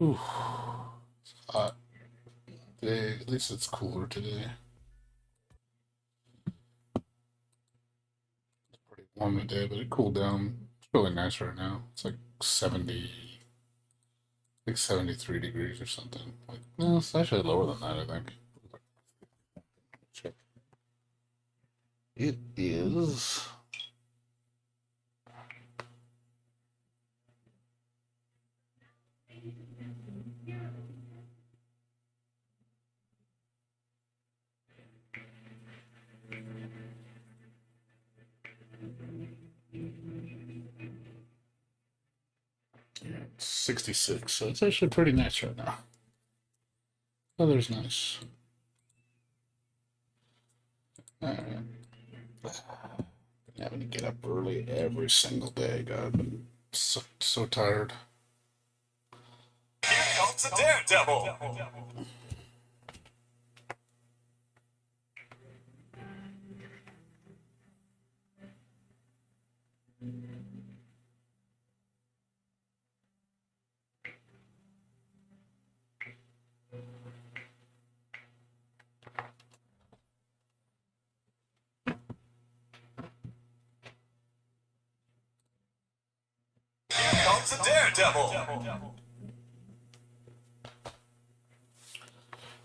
Ooh, it's hot today. At least it's cooler today. Pretty warm today, but it cooled down. It's really nice right now. It's like 73 degrees or something. Like, no, it's actually lower than that, I think. Check. It is. Yeah, it's 66, so it's actually pretty nice right now. Weather's nice. Alright. Been having to get up early every single day, God. I've been so tired. Here comes a daredevil. Here comes a daredevil.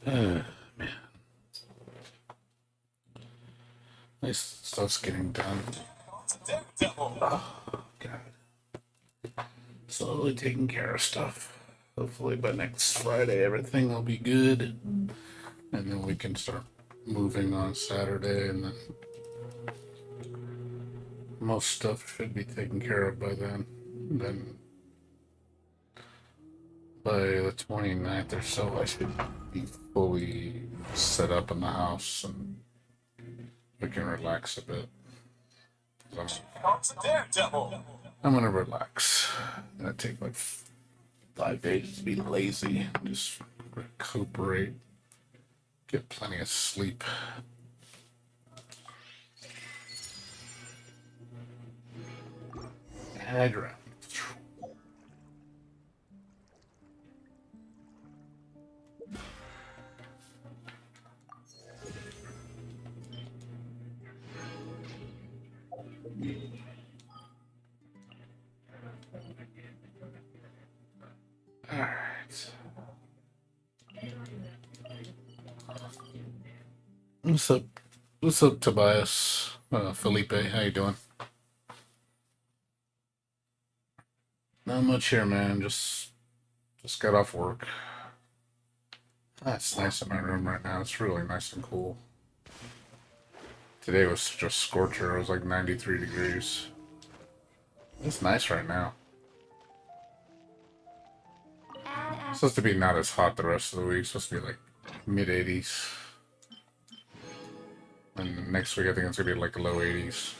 Man. Nice stuff's getting done. Daredevil. Oh, God. Slowly taking care of stuff. Hopefully by next Friday everything will be good. And then we can start moving on Saturday, and then most stuff should be taken care of by then. Then by the 29th or so, I should be fully set up in the house and we can relax a bit. I'm, Comes a daredevil. I'm gonna relax. I'm gonna take like 5 days to be lazy, just recuperate, get plenty of sleep. Hydrant. All right. What's up? What's up, Tobias? Felipe, how you doing? Not much here, man. Just got off work. It's nice in my room right now. It's really nice and cool. Today was such a scorcher. It was like 93 degrees. It's nice right now. It's supposed to be not as hot the rest of the week. It's supposed to be like mid 80s. And next week I think it's gonna be like low 80s.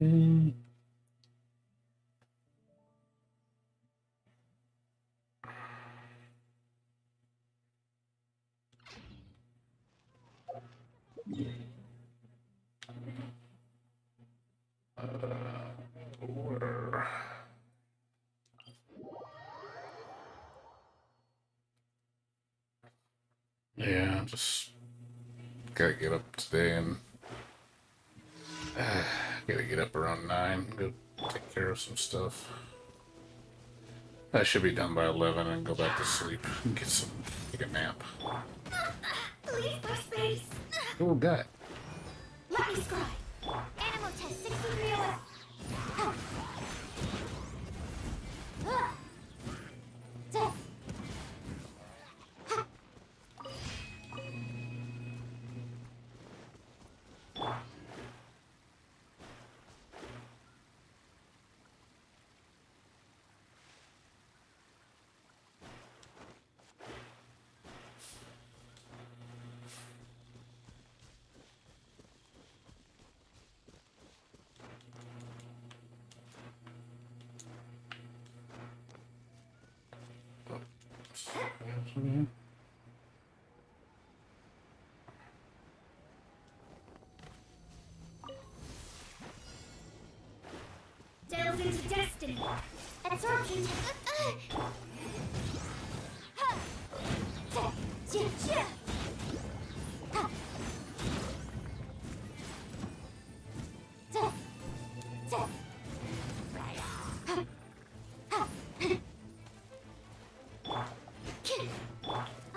Mm. Where? Yeah, just gotta get up today and gotta get up around 9, go take care of some stuff. I should be done by 11 and go back to sleep and take a nap. Leave for space. Oh, God. Let me scribe. Animal test 16 real. Delve into destiny. Absorption.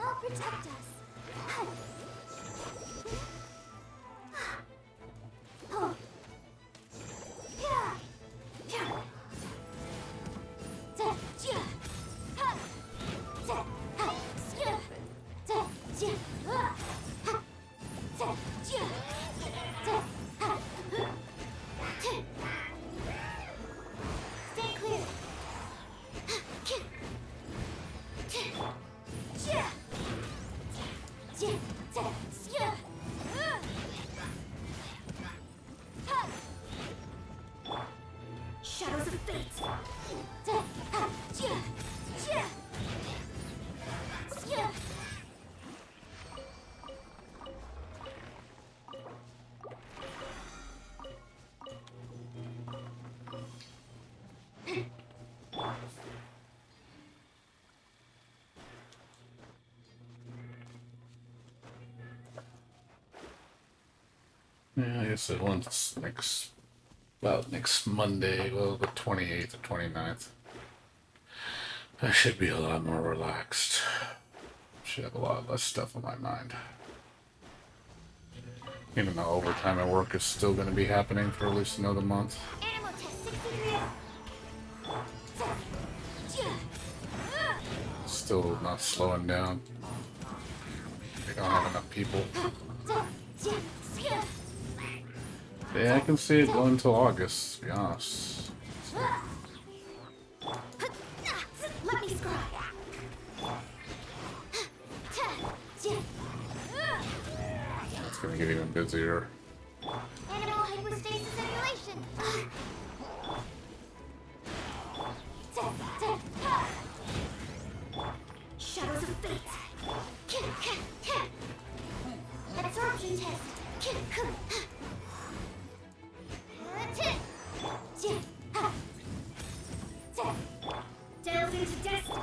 I'll protect us. Stay clear. Shadows of fate. Yeah, I guess it once next Monday, well, the 28th or 29th. I should be a lot more relaxed. Should have a lot less stuff on my mind. Even though overtime at work is still going to be happening for at least another month. Animal test 63. Still not slowing down. They don't have enough people. Yeah, I can see it going until August, to be honest. Let me scry. It's going to get even busier. Animal hypostasis simulation. Shadows of fate. Absorption test. Delve into destiny.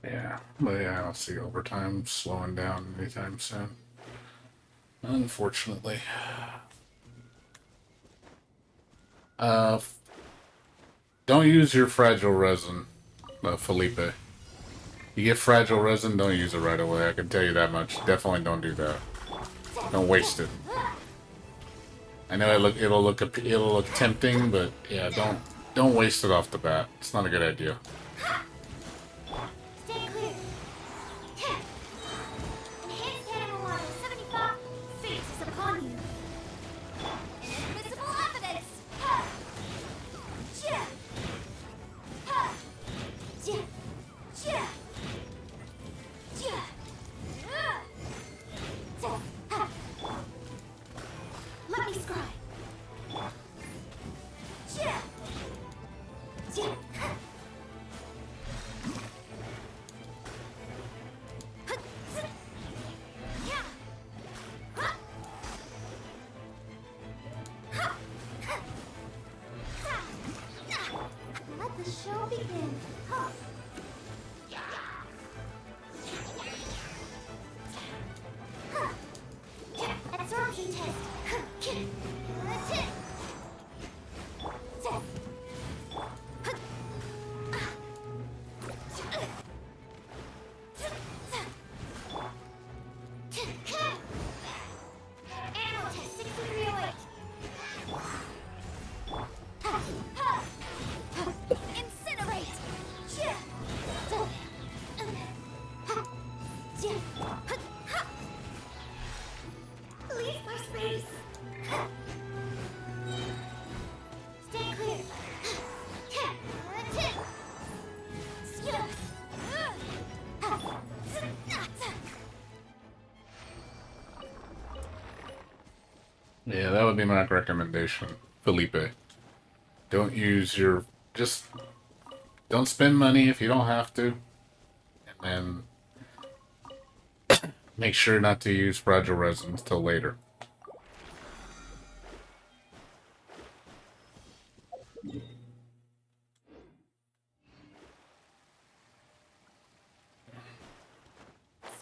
Yeah, but yeah, I don't see overtime slowing down anytime soon. Unfortunately. Don't use your fragile resin, Felipe. You get fragile resin, don't use it right away. I can tell you that much. Definitely don't do that. Don't waste it. I know it'll look tempting, but yeah, don't waste it off the bat. It's not a good idea. Stay clear. Enhanced animal model 75. Fate is upon you. Invisible evidence. Let me scry. Let the show begin. Absorption test. Animal test 6308. Incinerate! would be my recommendation, Felipe. Don't use your just don't spend money if you don't have to, and then make sure not to use fragile resins till later.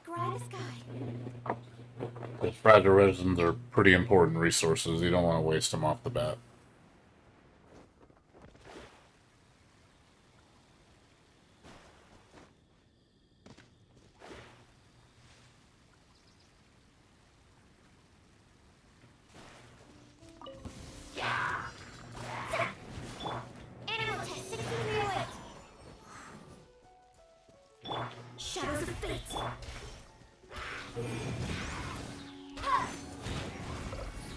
Scry the sky. Because fragile resins are pretty important resources. You don't want to waste them off the bat. Animal test 6308. Shadows of fate. Ha!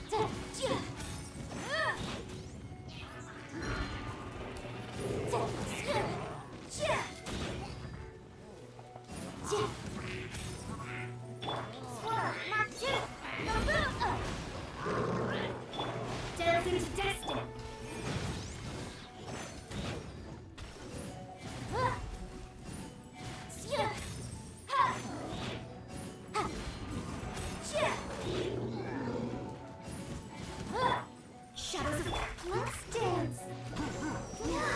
Da- ja. Da- ja. Ja. Ja. Swirl, Mark 2. No boom. Delve into destiny. Ha! Ja. Ha! Ha! Ja. Ha! Shadows of Let's dance. Ja.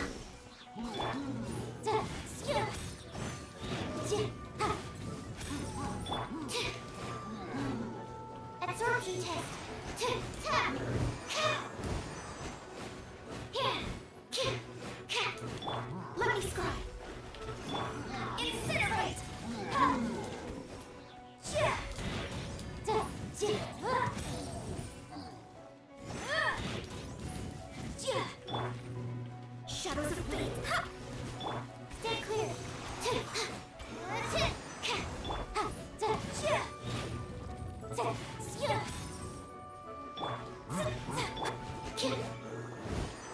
Da- ja. Ja. Ha! Absorption test. Ta. Ha! Yeah. Ka. Ka. Let me scry. Incinerate. Ha! Ja. Da. Ja. Ha! Ja. Shadows of fate. Ha! Stay clear.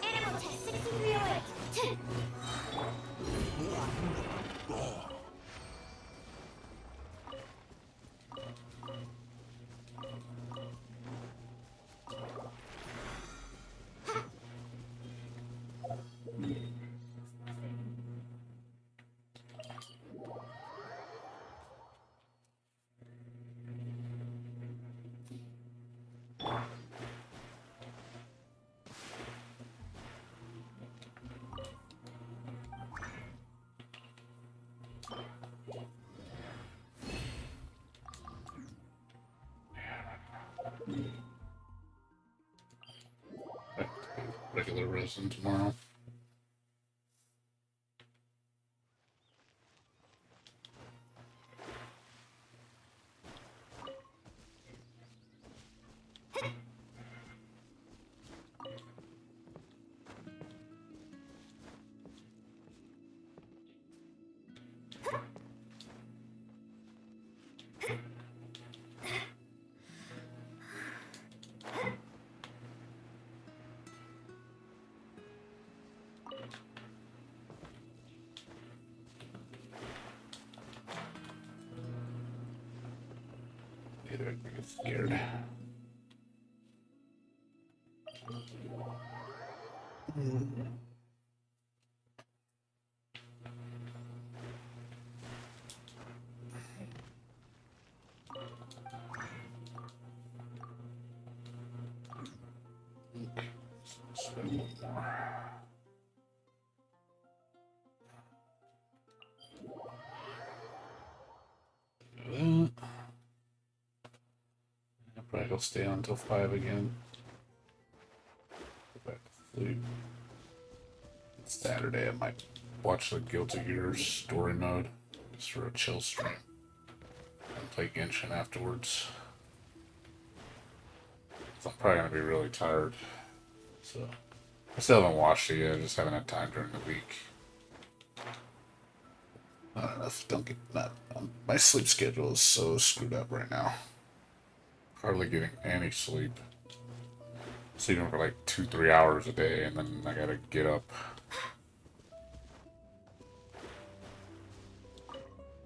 Animal test 6308. Regular resin tomorrow. Either I get scared. Spend one more. I'll probably go stay on until 5 again. Go back to sleep. It's Saturday, I might watch the Guilty Gear story mode just for a chill stream and play Genshin afterwards. So I'm probably gonna be really tired. So I still haven't watched it yet. I just haven't had time during the week. Not enough. Don't get that. My sleep schedule is so screwed up right now. Hardly getting any sleep. Sleeping for like 2-3 hours a day, and then I gotta get up.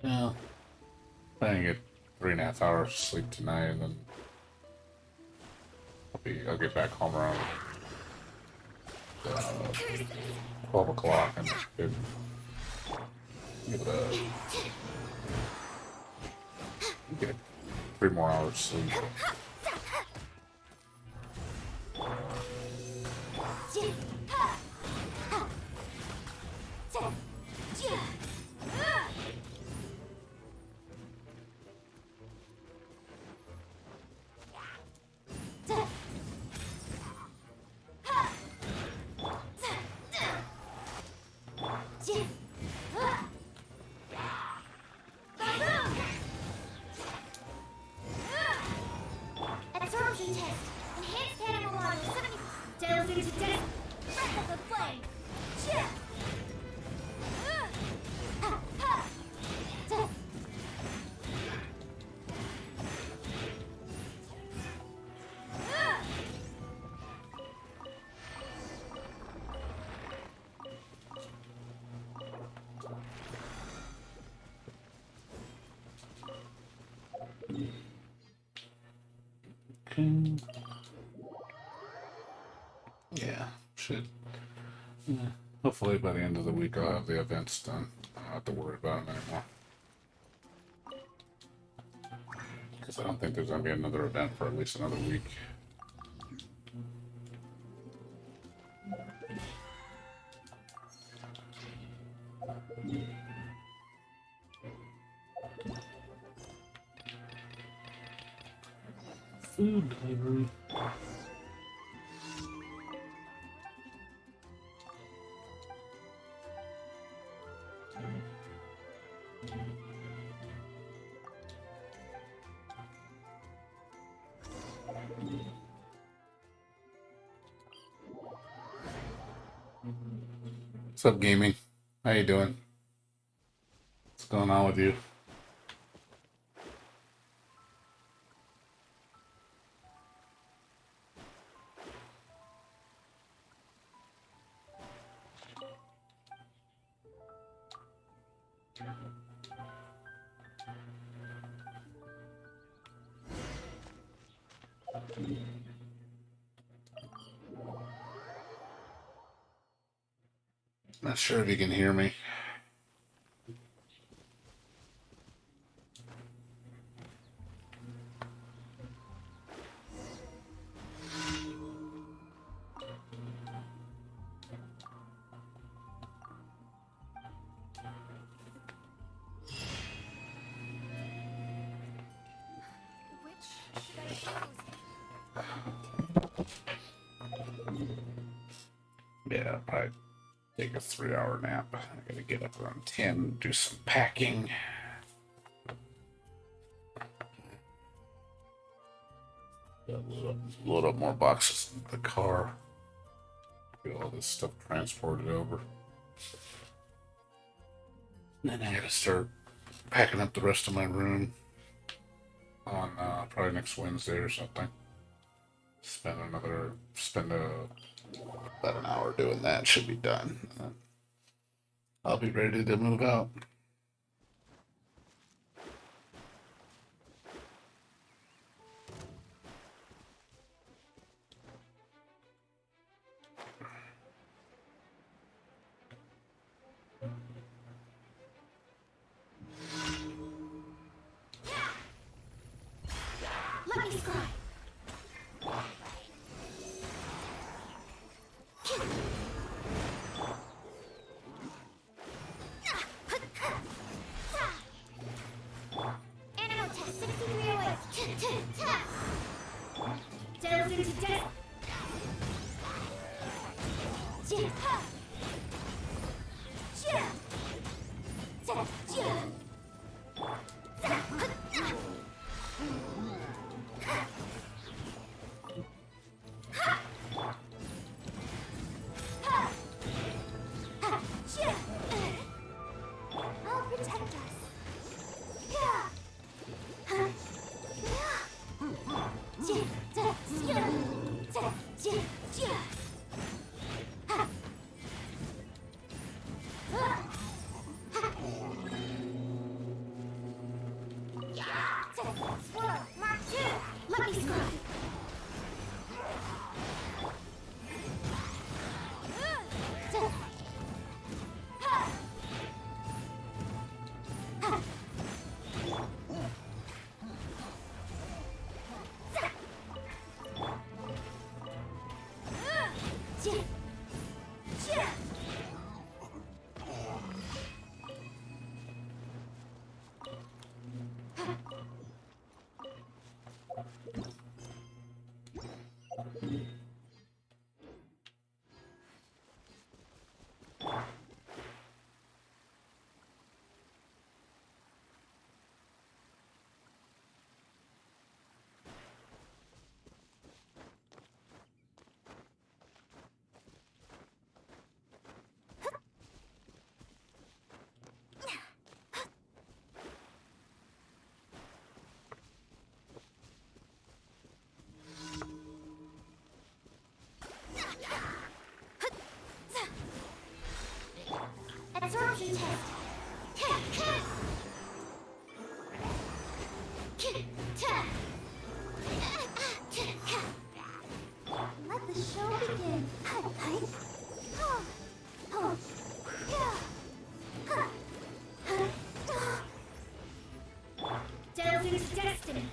Yeah, I get 3.5 hours of sleep tonight, and then I'll get back home around 12 o'clock and get, get 3 more hours sleep. Absorption test. Enhanced animal model 70. Delves into death. Breath of the flame. Okay. Yeah, should. Yeah. Hopefully by the end of the week I'll have the events done. I don't have to worry about them anymore. Because I don't think there's going to be another event for at least another week. Food delivery. What's up, gaming? How you doing? What's going on with you? Not sure if you can hear me. Which should I choose? Yeah, probably take a 3-hour nap. I gotta get up around 10, do some packing. Load up more boxes into the car. Get all this stuff transported over. And then I gotta start packing up the rest of my room on probably next Wednesday or something. Spend about an hour doing that. Should be done. I'll be ready to move out. Let me scry. Absorption test. Let the show begin. Delve into destiny.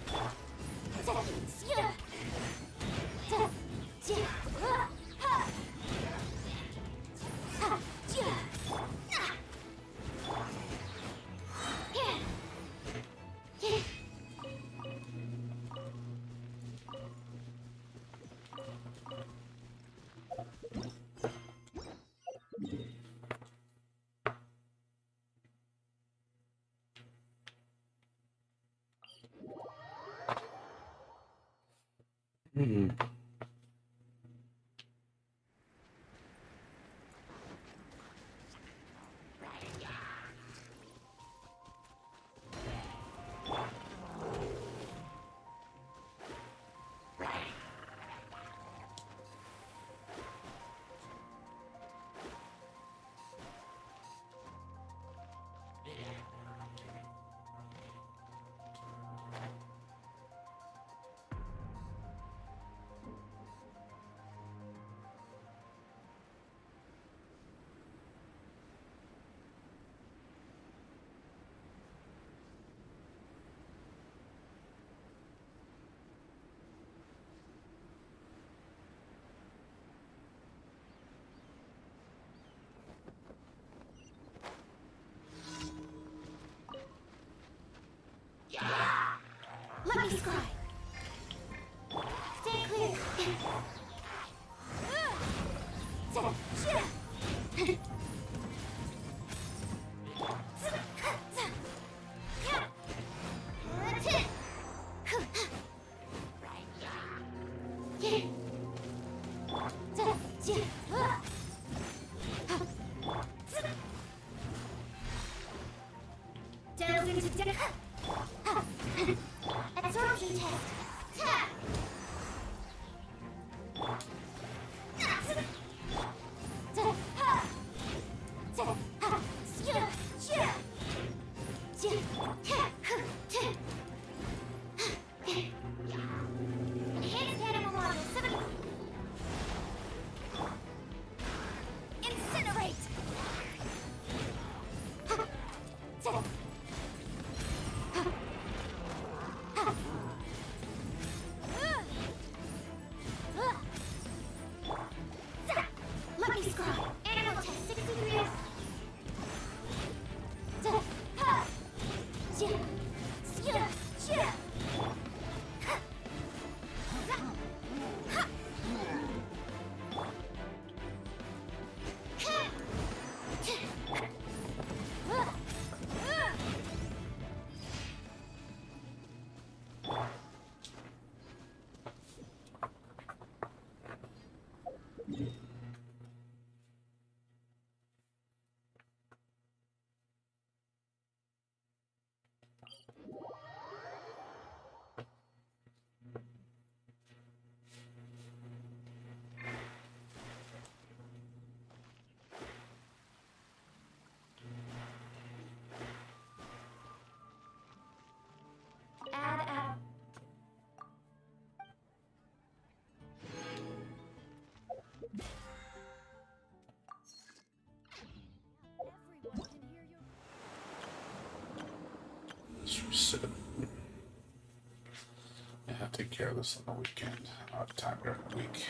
Let me scry. Stay clear. Delve into absorption test. Enhanced animal model 7. Incinerate. Let me scry. Animal test 63. Add. Everyone can hear your. Let's reset. Yeah, I'll take care of this on the weekend. I'll have time during the week.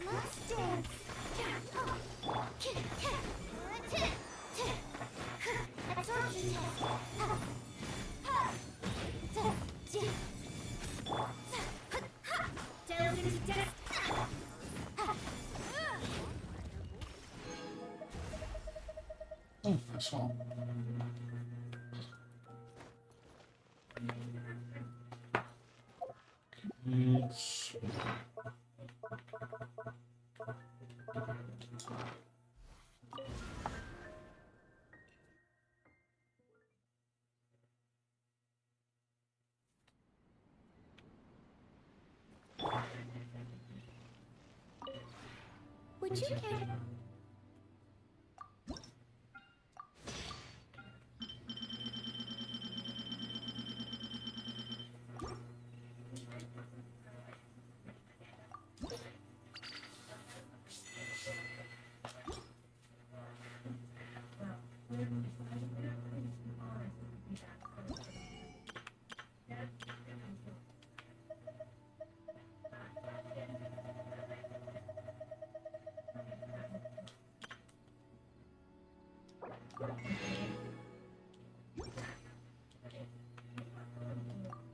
Let's dance. Oh, that's all. Yes. Would you care to...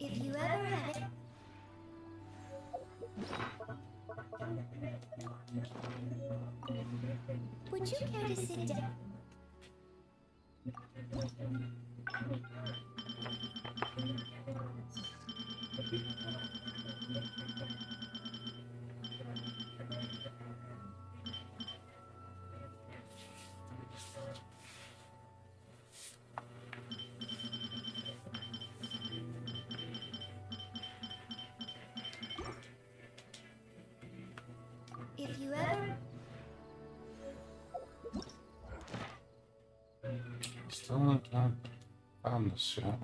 If you ever have it... Would you care to sit down? If you ever... Still not found this yet.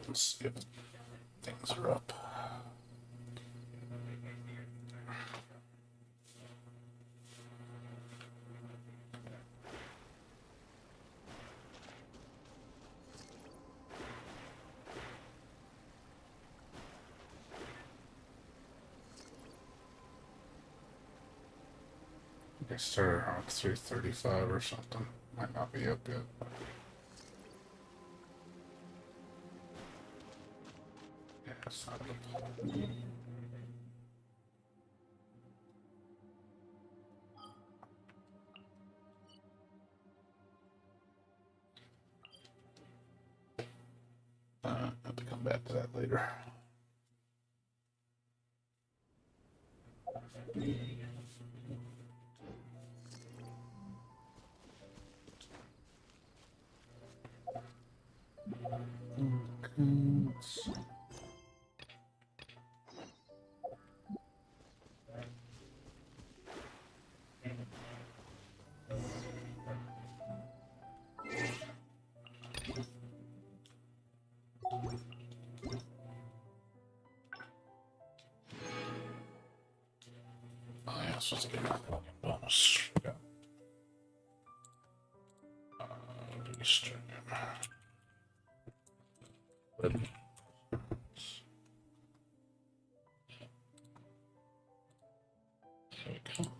Let's see if things are up. I started around 3:35 or something. Might not be up yet. Yeah, it's not up. I have to come back to that later. Okay. Oh, yeah, supposed to get a bonus. Yeah. Restart. But there we go.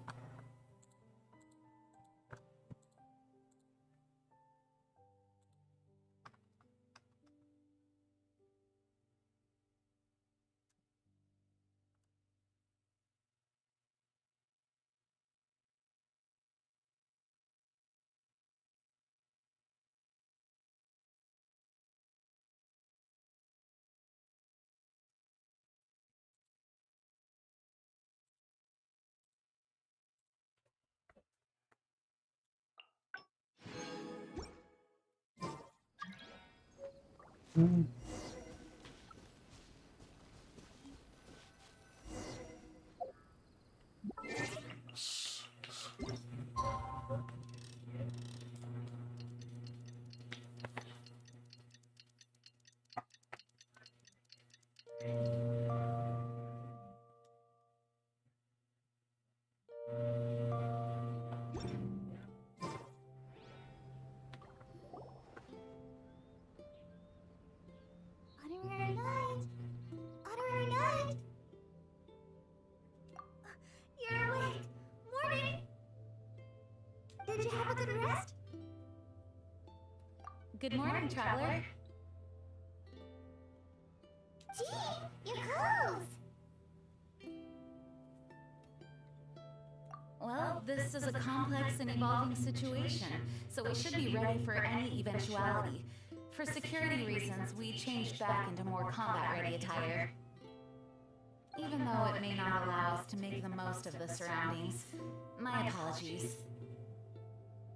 good rest? Good morning, traveler. Gee, your clothes! Well, this is a complex and evolving situation, so we should be ready for any eventuality. For security reasons, we changed back into more combat-ready attire. Even though it may not allow us to make the most of the surroundings. My apologies.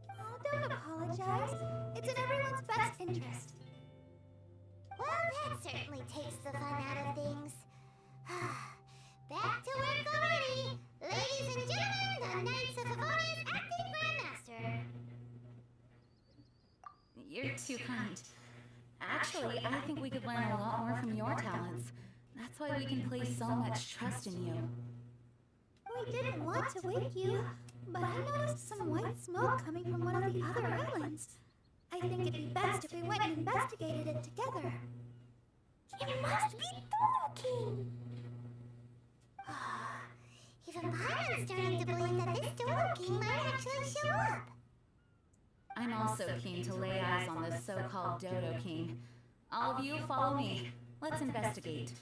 Oh, don't apologize. It's in everyone's best interest. Well, that certainly takes the fun out of things. Back to work already! Ladies and gentlemen, the Knights of Favonia's acting Grandmaster. You're too kind. Actually, I think we could learn a lot more from your talents. That's why we can place so much trust in you. We didn't want to wake you, but I noticed some white smoke coming from one of the other islands. I think it'd be best if we went and investigated it together. It must be Dodo King! Even Byron's starting to believe that this Dodo King might actually show up. I'm also keen to lay eyes on this so-called Dodo King. All of you, follow me. Let's investigate.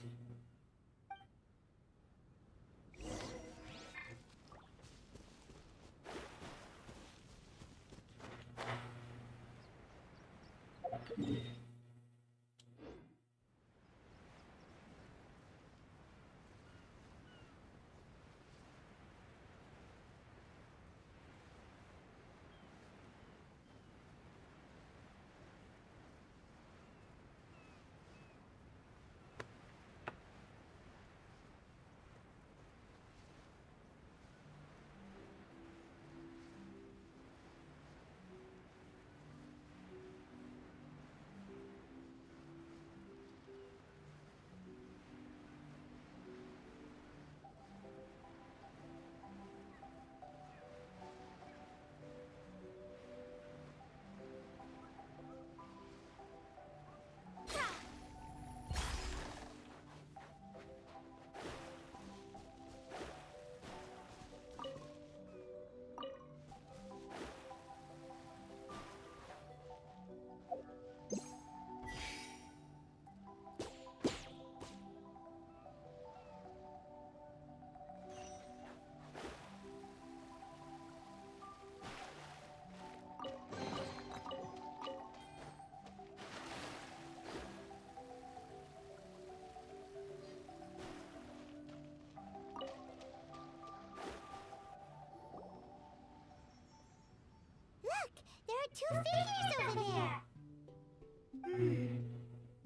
Look, there are two figures over there.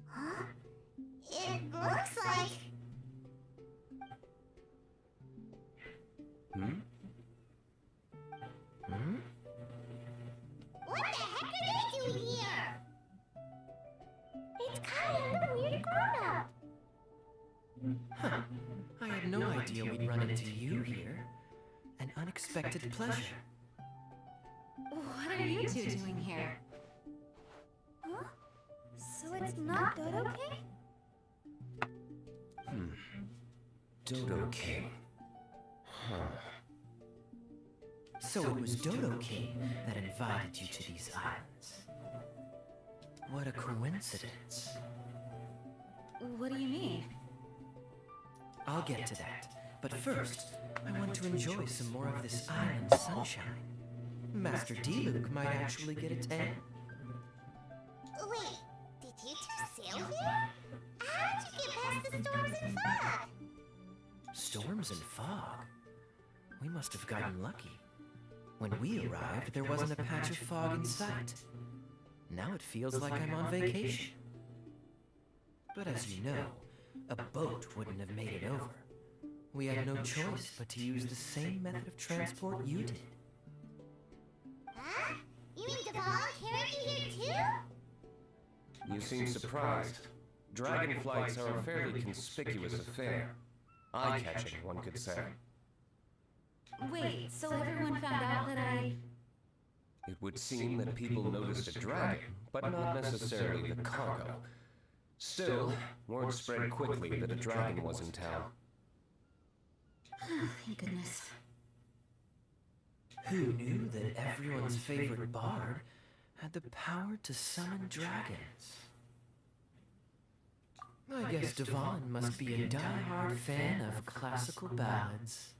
Huh? It looks like... What the heck are they doing here? It's Kai and the weird grown-up. Huh. I had no idea we'd run into you here. An unexpected pleasure. What are you two doing here? Huh? So it's not Dodo King? Dodo King. Huh. So it was Dodo King that invited you to these islands. What a coincidence. What do you mean? I'll get to that. But first, I want to enjoy some more of this island sunshine. Master D-Luke might actually get a tan. Wait, did you two sail here? How did you get past the storms and fog? Storms and fog? We must have gotten lucky. When we arrived, there wasn't a patch of fog in sight. Now it feels like I'm on vacation. But as you know, a boat wouldn't have made it over. We had no choice but to use the same method of transport you did. Huh? You mean Devon carried you here too? You seem surprised. Dragon flights are a fairly conspicuous affair. Eye-catching, one could say. Wait, so everyone found out that I... It would seem that people noticed a dragon, but not necessarily the cargo. Still, word spread quickly that a dragon was in town. Thank goodness. Who knew that everyone's favorite bard had the power to summon dragons? I guess Devon must be a die-hard fan of classical ballads.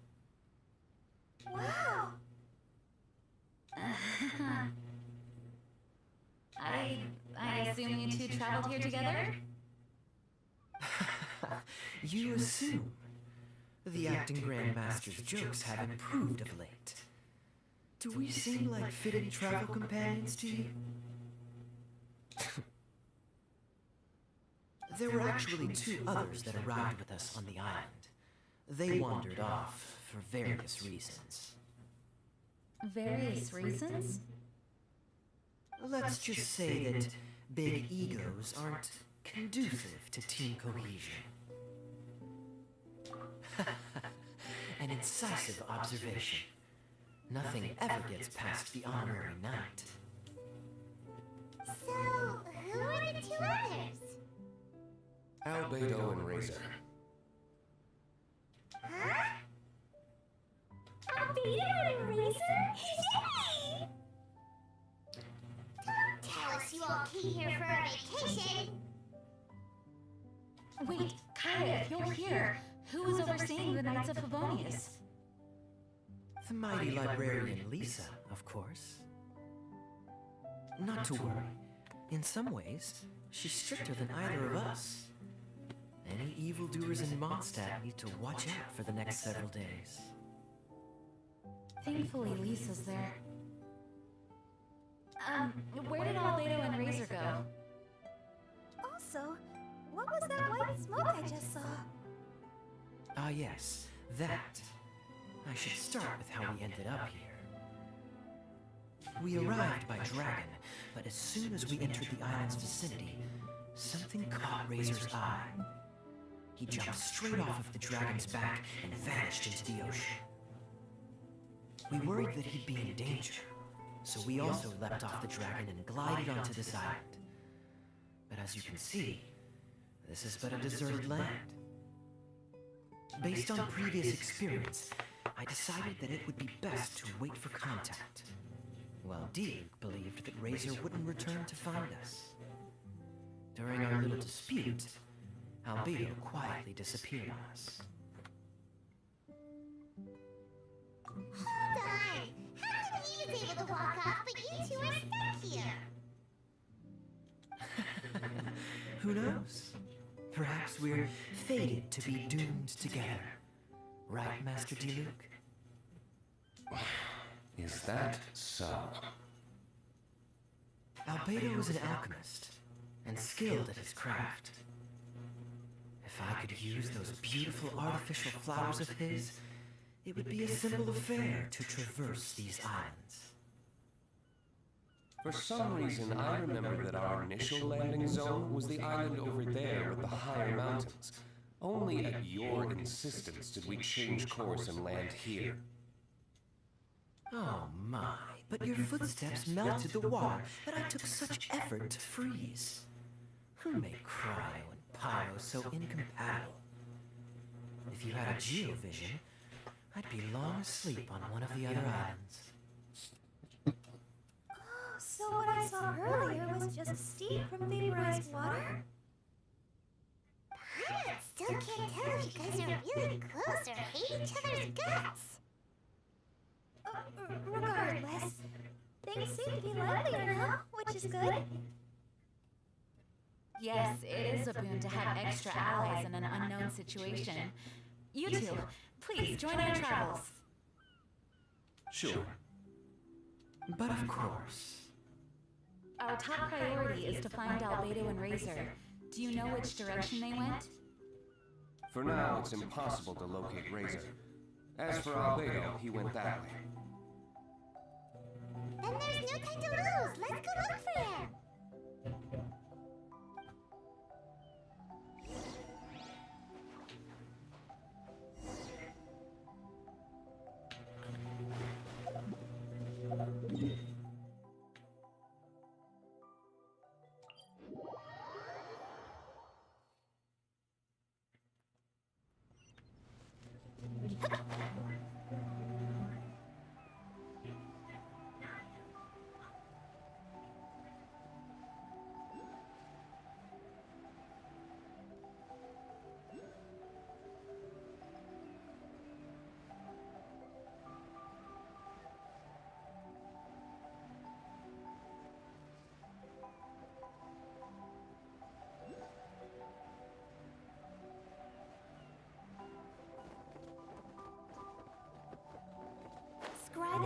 Wow! I assume you two traveled here together? You assume. The acting grandmaster's jokes have improved of late. Do we seem like fitted travel companions to you? There were actually 2 others that arrived with us on the island. They wandered off for various reasons. Various reasons? Let's just say that big egos aren't conducive to team cohesion. An incisive observation. Nothing ever gets past the honorary knight. So, who are the 2 others? Albedo and Razor. Huh? Albedo and Razor? Yay! Don't tell us you all came here for a vacation. Wait, Kaya, if you're here, who is overseeing the Knights of Favonius? The mighty librarian Lisa, of course. Not to worry. In some ways, she's stricter than either of us. Any evildoers in Mondstadt need to watch out for the next several days. Thankfully, Lisa's there. Where did Albedo and Razor go? Also, what was that white smoke I just saw? Ah yes, that. I should start with how we ended up here. We arrived by dragon, but as soon as we entered the island's vicinity, something caught Razor's eye. He jumped straight off of the dragon's back and vanished into the ocean. We worried that he'd be in danger, so we also leapt off the dragon and glided onto this island. But as you can see, this is but a deserted land. Based on previous experience, I decided that it would be best to wait for contact. While Dieg believed that Razor wouldn't return to find us. During our little dispute, Albedo quietly disappeared on us. Hold on! How come he was able to walk off, but you 2 are stuck here? Who knows? Perhaps we're fated to be doomed together. Right, Master Diluc? Is that so? Albedo is an alchemist, and skilled at his craft. If I could use those beautiful artificial flowers of his, it would be a simple affair to traverse these islands. For some reason, I remember that our initial landing zone was the island over there with the higher mountains. Only at your insistence did we change course and land here. Oh my, but your footsteps melted the water that I took such effort to freeze. Who made cryo and pyro so incompatible? If you had a geovision, I'd be long asleep on one of the other islands. Oh, so what I saw earlier was just steam from vaporized water? I still can't tell if you guys are really close or hate each other's guts. Regardless, things seem to be livelier now, which is good. Yes, it is a boon to have extra allies in an unknown situation. You two, please join our travels. Sure. But of course. Our top priority is to find Albedo and Razor. Do you know which direction they went? For now, it's impossible to locate Razor. As for Albedo, he went that way. Then there's no time to lose. Let's go look for him.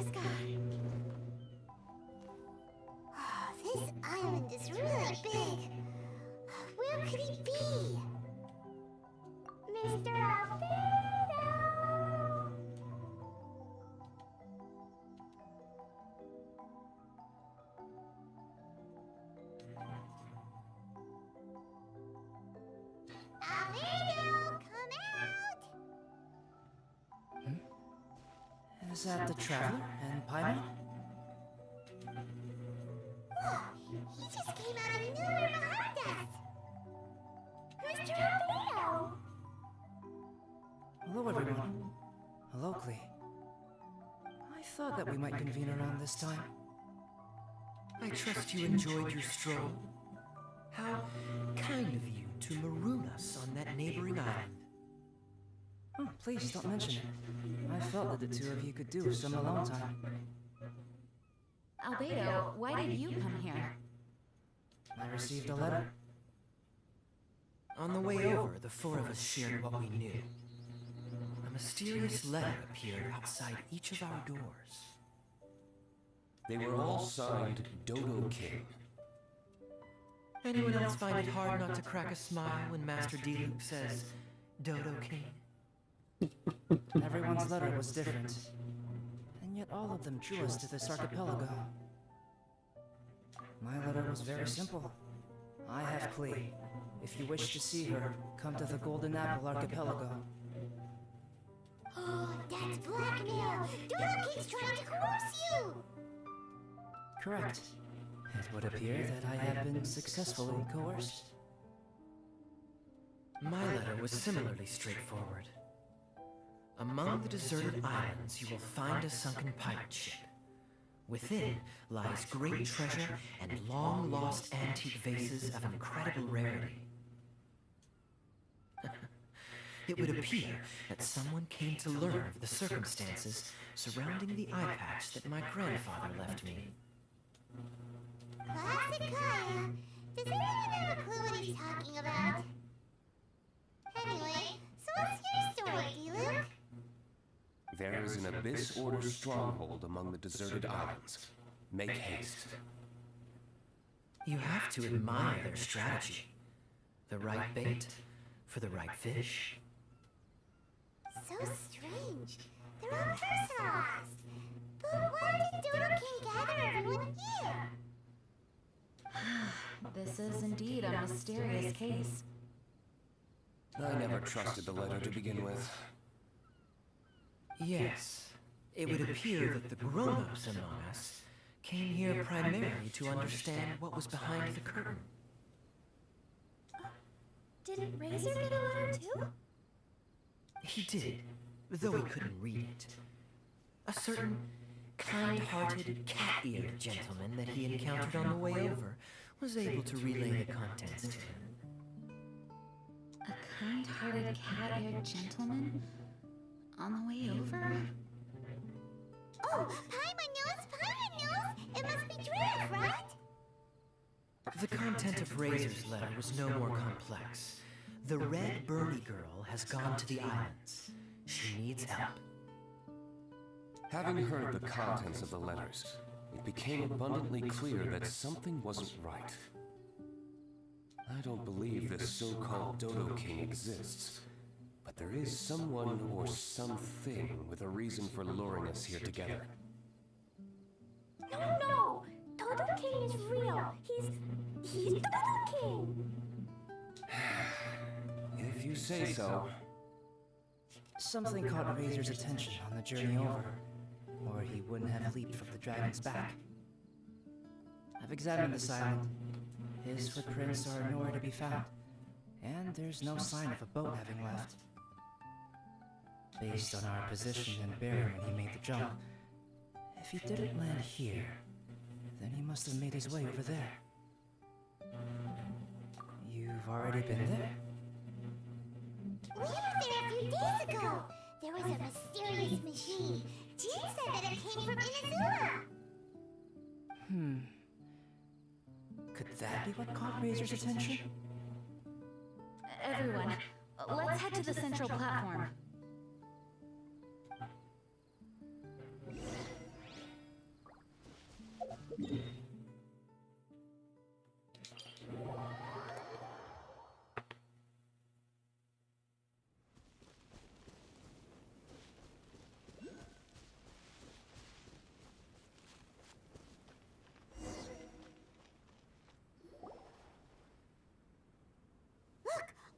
sky. This island is really big. Where could he be? Mr. Albedo! Albedo, come out! Is that the Traveler and Paimon? He just came out of nowhere behind us! Mr. Albedo! Hello, everyone. Hello, Klee. I thought that we might convene around this time. I trust you enjoyed your stroll. How kind of you to maroon us on that neighboring island. Oh, please don't mention it. I felt that the two of you could do with some alone time. Albedo, why did you come here? I received a letter. On the way over, the four of us shared what we knew. A mysterious letter appeared outside each of our doors. They were all signed Dodo King. Anyone else find it hard not to crack a smile when Master D-Luke says, Dodo King? Everyone's letter was different, and yet all of them drew us to this archipelago. My letter was very simple. I have Klee. If you wish to see her, come to the Golden Apple Archipelago. Oh, that's blackmail! Dodo King's trying to coerce you! Correct. It would appear that I have been successfully coerced. My letter was similarly straightforward. Among the deserted islands, you will find a sunken pirate ship. Within lies great treasure and long-lost antique vases of incredible rarity. It would appear that someone came to learn of the circumstances surrounding the eye patch that my grandfather left me. Classic Kaya. Does anyone have a clue what he's talking about? Anyway, so what's your story, D-Luke? There is an Abyss Order stronghold among the deserted islands. Make haste. You have to admire their strategy. The right bait for the right fish. So strange. They're all personalized. But why did Dodo King gather everyone here? This is indeed a mysterious case. I never trusted the letter to begin with. Yes, it would appear that the grown-ups among us came here primarily to understand what was behind the curtain. Didn't Razor get a letter too? He did, though he couldn't read it. A certain kind-hearted, cat-eared gentleman that he encountered on the way over was able to relay the contents to him. A kind-hearted cat-eared gentleman? On the way over? Oh, Paimon knows! It must be Drake, right? The content of Razor's letter was no more complex. The Red Birdie Girl has gone to the islands. She needs help. Having heard the contents of the letters, it became abundantly clear that something wasn't right. I don't believe this so-called Dodo King exists, but there is someone or something with a reason for luring us here together. No! Dodo King is real! He's Dodo King! If you say so. Something caught Razor's attention on the journey over, or he wouldn't have leaped from the dragon's back. I've examined this island. His footprints are nowhere to be found, and there's no sign of a boat having left. Based on our position and bearing when he made the jump, if he didn't land here, then he must have made his way over there. You've already been there? We were there a few days ago! There was a mysterious machine. Jin said that it came from Inazuma! Could that be what caught Razor's attention? Everyone, let's head to the central platform. Look,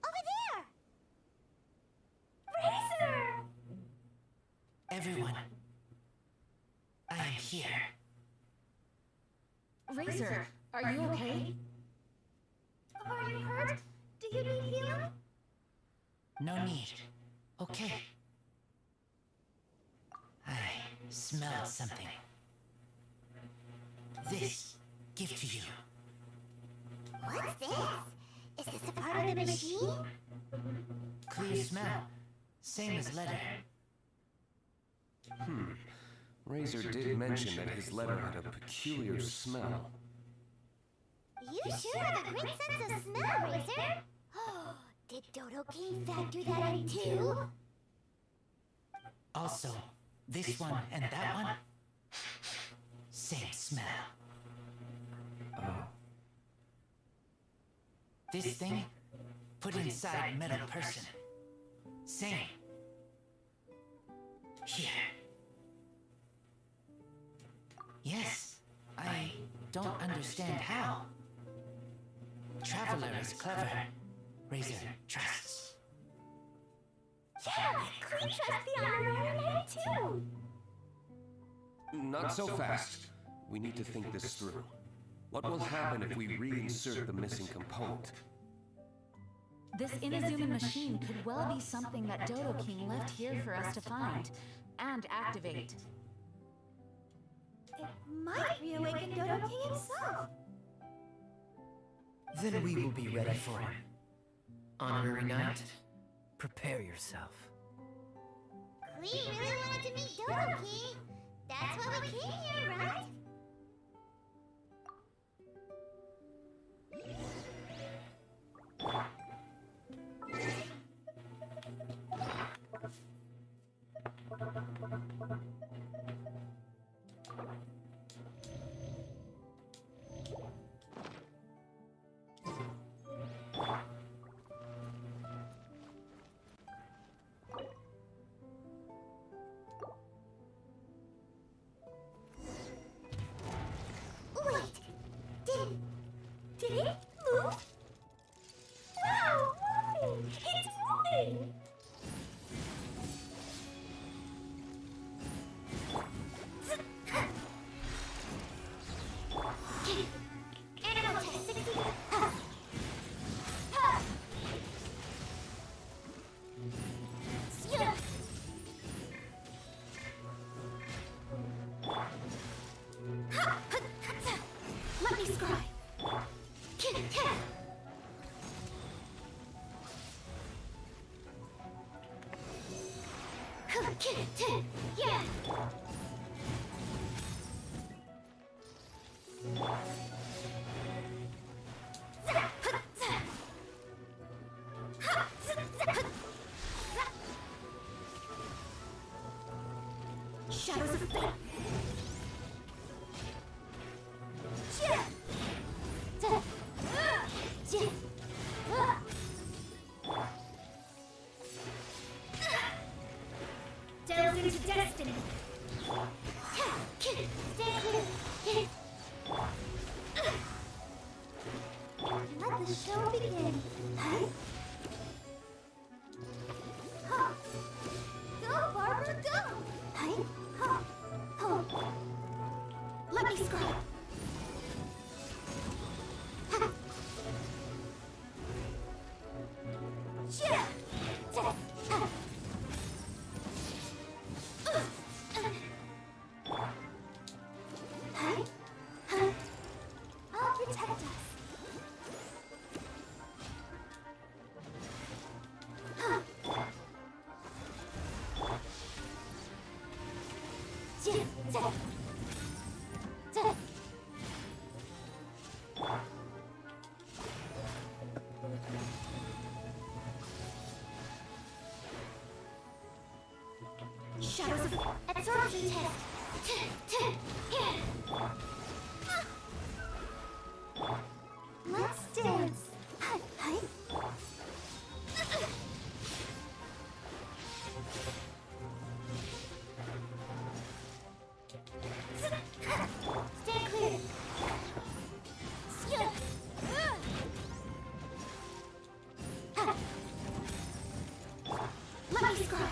over there! Razor! Everyone, I am here. Razor, are you okay? Are you hurt? Do you need healing? No need. Okay. I smelled something. This gift to you. What's this? Is this a part of the machine? Clear smell. Same as letter. Razor did mention that his letter had a peculiar smell. You sure have a great sense of smell, Razor. Did Dodo King factor that in too? Also, this one and that one, same smell. This thing, put inside metal person. Same. Here. Yes, I don't understand how. Traveler is clever. Razor trusts. Yeah, we trust the honorary knight too. Not so fast. We need to think this through. What will happen if we reinsert the missing component? This Inazuman machine could well be something that Dodo King left here for us to find and activate. It might reawaken Dodo King himself. Then we will be ready for him. Honorary Knight, prepare yourself. We really wanted to meet Dodo King. That's why we came here, right? Wait, did it move? Wow, moving! It's moving! Animal test 60. Let me scribe. Yeah. Shadows of fate. Delve into destiny. Stay clear. Let the show begin. Go, Barbara, go! Let me scrub. I'll protect us. Shadows of absorption test. Let me scry.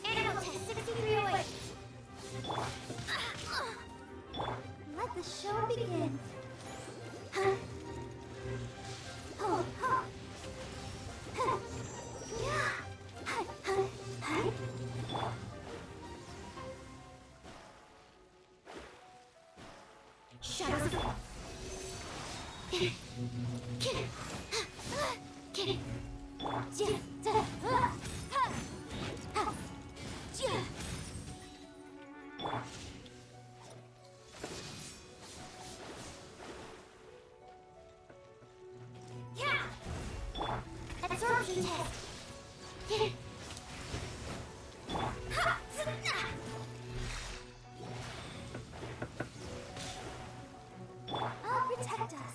Animal test 6308. Let the show begin. Oh, oh. Shadows of... Absorption test. I'll protect us.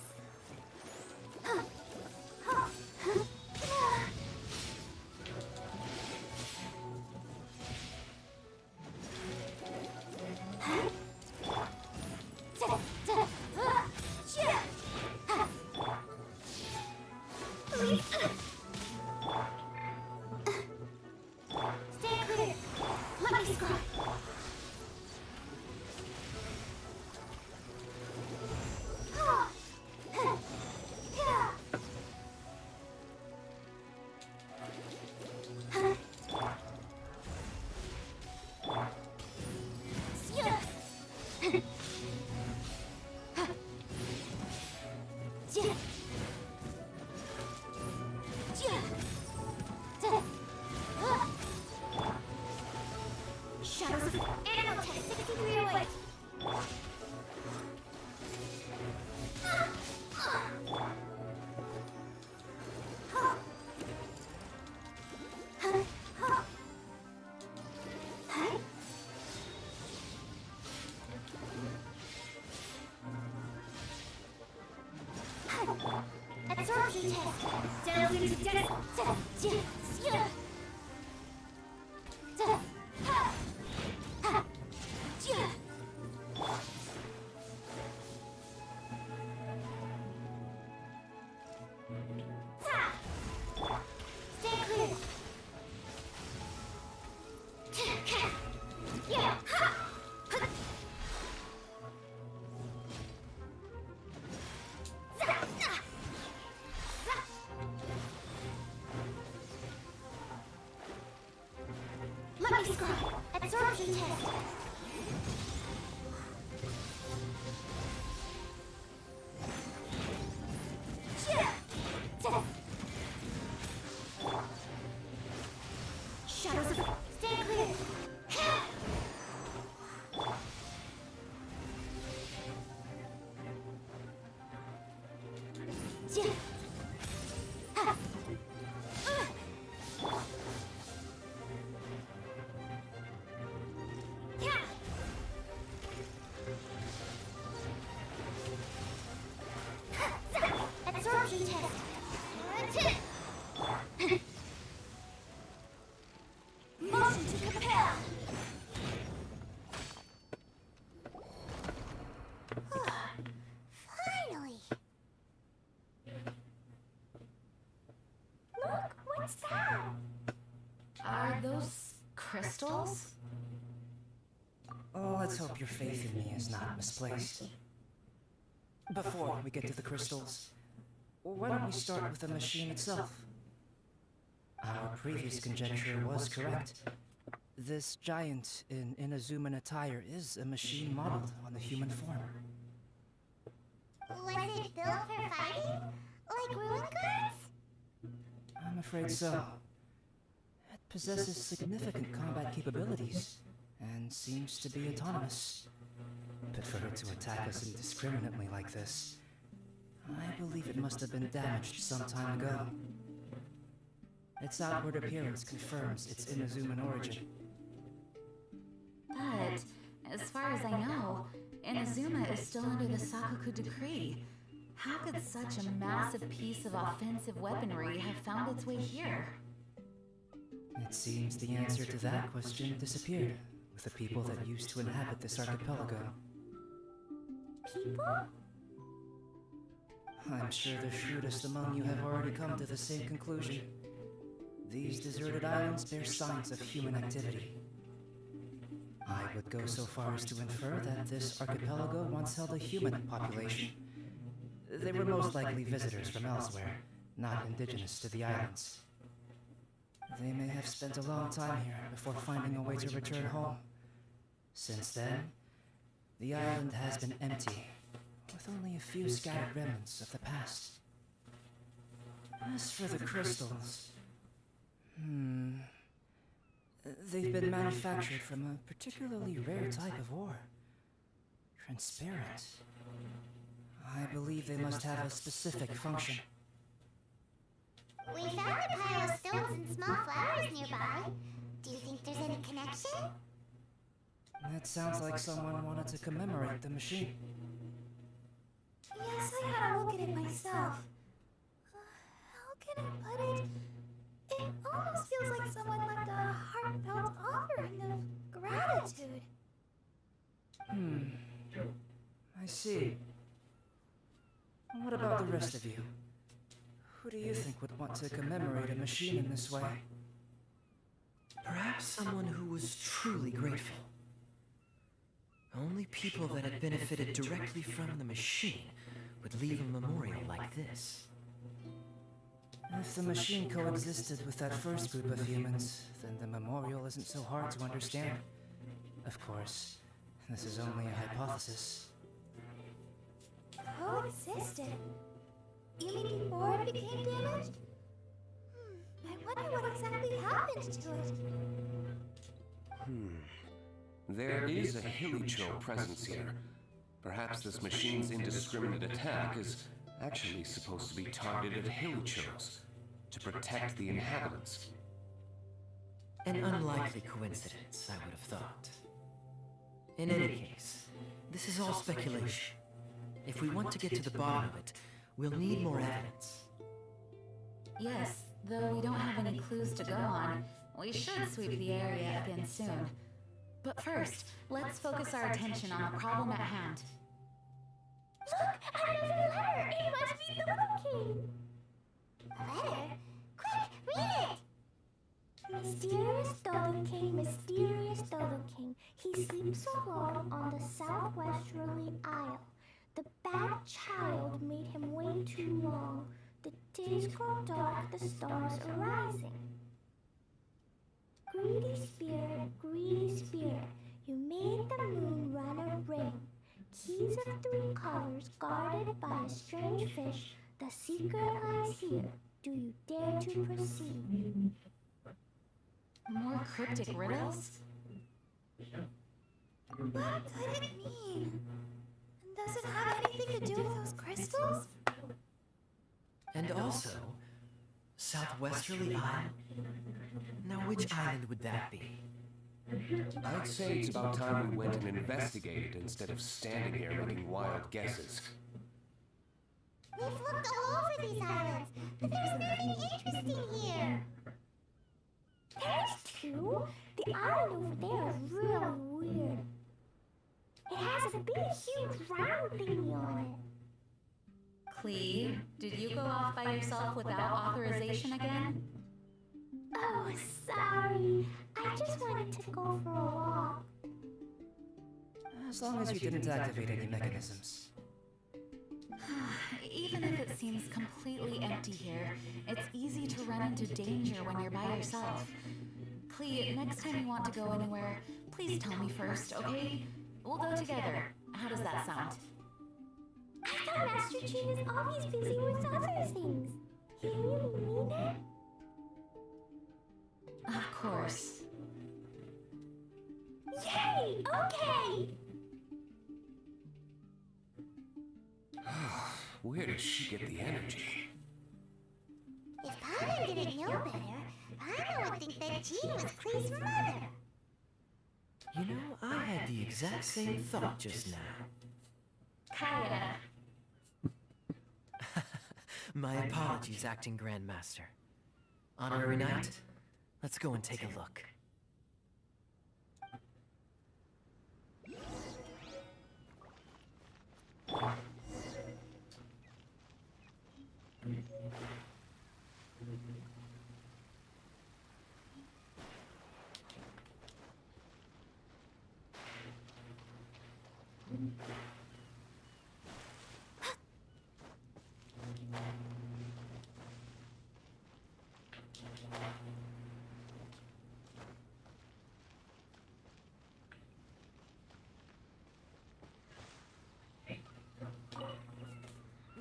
Stay clear. Let me scry. Shadows of Animal Test 6308. Absorption test. Diluted to Stay clear. Let me scry. Absorption test. Shadows of... Stay clear. Absorption test. Motion to compel. Finally. Look, what's that? Are those crystals? Oh, let's hope your faith in me is not misplaced. Before we get to the crystals, why don't we start with the machine itself? Our previous conjecture was correct. This giant in Inazuman attire is a machine modeled on the human form. Was it built for fighting? Like ruin guards? I'm afraid so. It possesses significant combat capabilities and seems to be autonomous. But for it to attack us indiscriminately like this, I believe it must have been damaged some time ago. Its outward appearance confirms its Inazuman origin. But, as far as I know, Inazuma is still under the Sakoku decree. How could such a massive piece of offensive weaponry have found its way here? It seems the answer to that question disappeared with the people that used to inhabit this archipelago. People? I'm sure the shrewdest among you have already come to the same conclusion. These deserted islands bear signs of human activity. I would go so far as to infer that this archipelago once held a human population. They were most likely visitors from elsewhere, not indigenous to the islands. They may have spent a long time here before finding a way to return home. Since then, the island has been empty, with only a few scattered remnants of the past. As for the crystals, they've been manufactured from a particularly rare type of ore. Transparent. I believe they must have a specific function. We found a pile of stones and small flowers nearby. Do you think there's any connection? That sounds like someone wanted to commemorate the machine. Yes, I had a look at it myself. How can I put it? It almost feels like someone left a heartfelt offering of gratitude. I see. What about the rest of you? Who do you think would want to commemorate a machine in this way? Perhaps someone who was truly grateful. Only people that had benefited directly from the machine would leave a memorial like this. If the machine coexisted with that first group of humans, then the memorial isn't so hard to understand. Of course, this is only a hypothesis. Coexisted? You mean before it became damaged? I wonder what exactly happened to it. There is a Hilicho presence here. Perhaps this machine's indiscriminate attack is actually supposed to be targeted at Hilichos to protect the inhabitants. An unlikely coincidence, I would have thought. In any case, this is all speculation. If we want to get to the bottom of it, we'll need more evidence. Yes, though we don't have any clues to go on, we should sweep the area again soon. But first, let's focus our attention on the problem at hand. Look! Another letter! It must be the Little King! A letter? Quick, read it! Mysterious Dodo King. He sleeps alone on the southwesterly isle. The bad child made him wait too long. The days grow dark, the stars are rising. Greedy spirit, you made the moon run a ring. Keys of 3 colors guarded by a strange fish. The secret lies here. Do you dare to proceed? More cryptic riddles? What could it mean? Does it have anything to do with those crystals? And also, Southwesterly Isle? Now which island would that be? I'd say it's about time we went and investigated instead of standing here making wild guesses. We've looked all over these islands, but there's nothing interesting here. There's 2. The island over there is really weird. It has a big, huge round thingy on it. Clee, did you go off by yourself without authorization again? Oh, sorry. I just wanted to go for a walk. As long as you didn't activate any mechanisms. Even if it seems completely empty here, it's easy to run into danger when you're by yourself. Clee, next time you want to go anywhere, please tell me first, okay? We'll go together. How does that sound? I thought Master Gene is always busy with other things. You really mean it? Of course. Yay! Okay! Where did she get the energy? If Paimon didn't know better, Paimon would think that Gene was Clee's mother. You know, I had the exact same thought just now. Kaya. My apologies, Acting Grandmaster. Honorary Knight, let's go and take a look.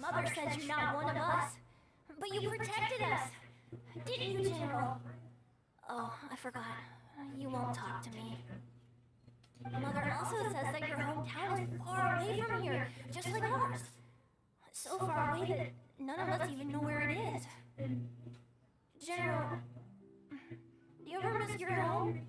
Mother says you're not one of us, but you protected us, didn't you, General? Oh, I forgot. You won't talk to me. Mother also says that your hometown is far away from here, just like ours. So far away that none of us even know where it is. General, do you ever miss your home?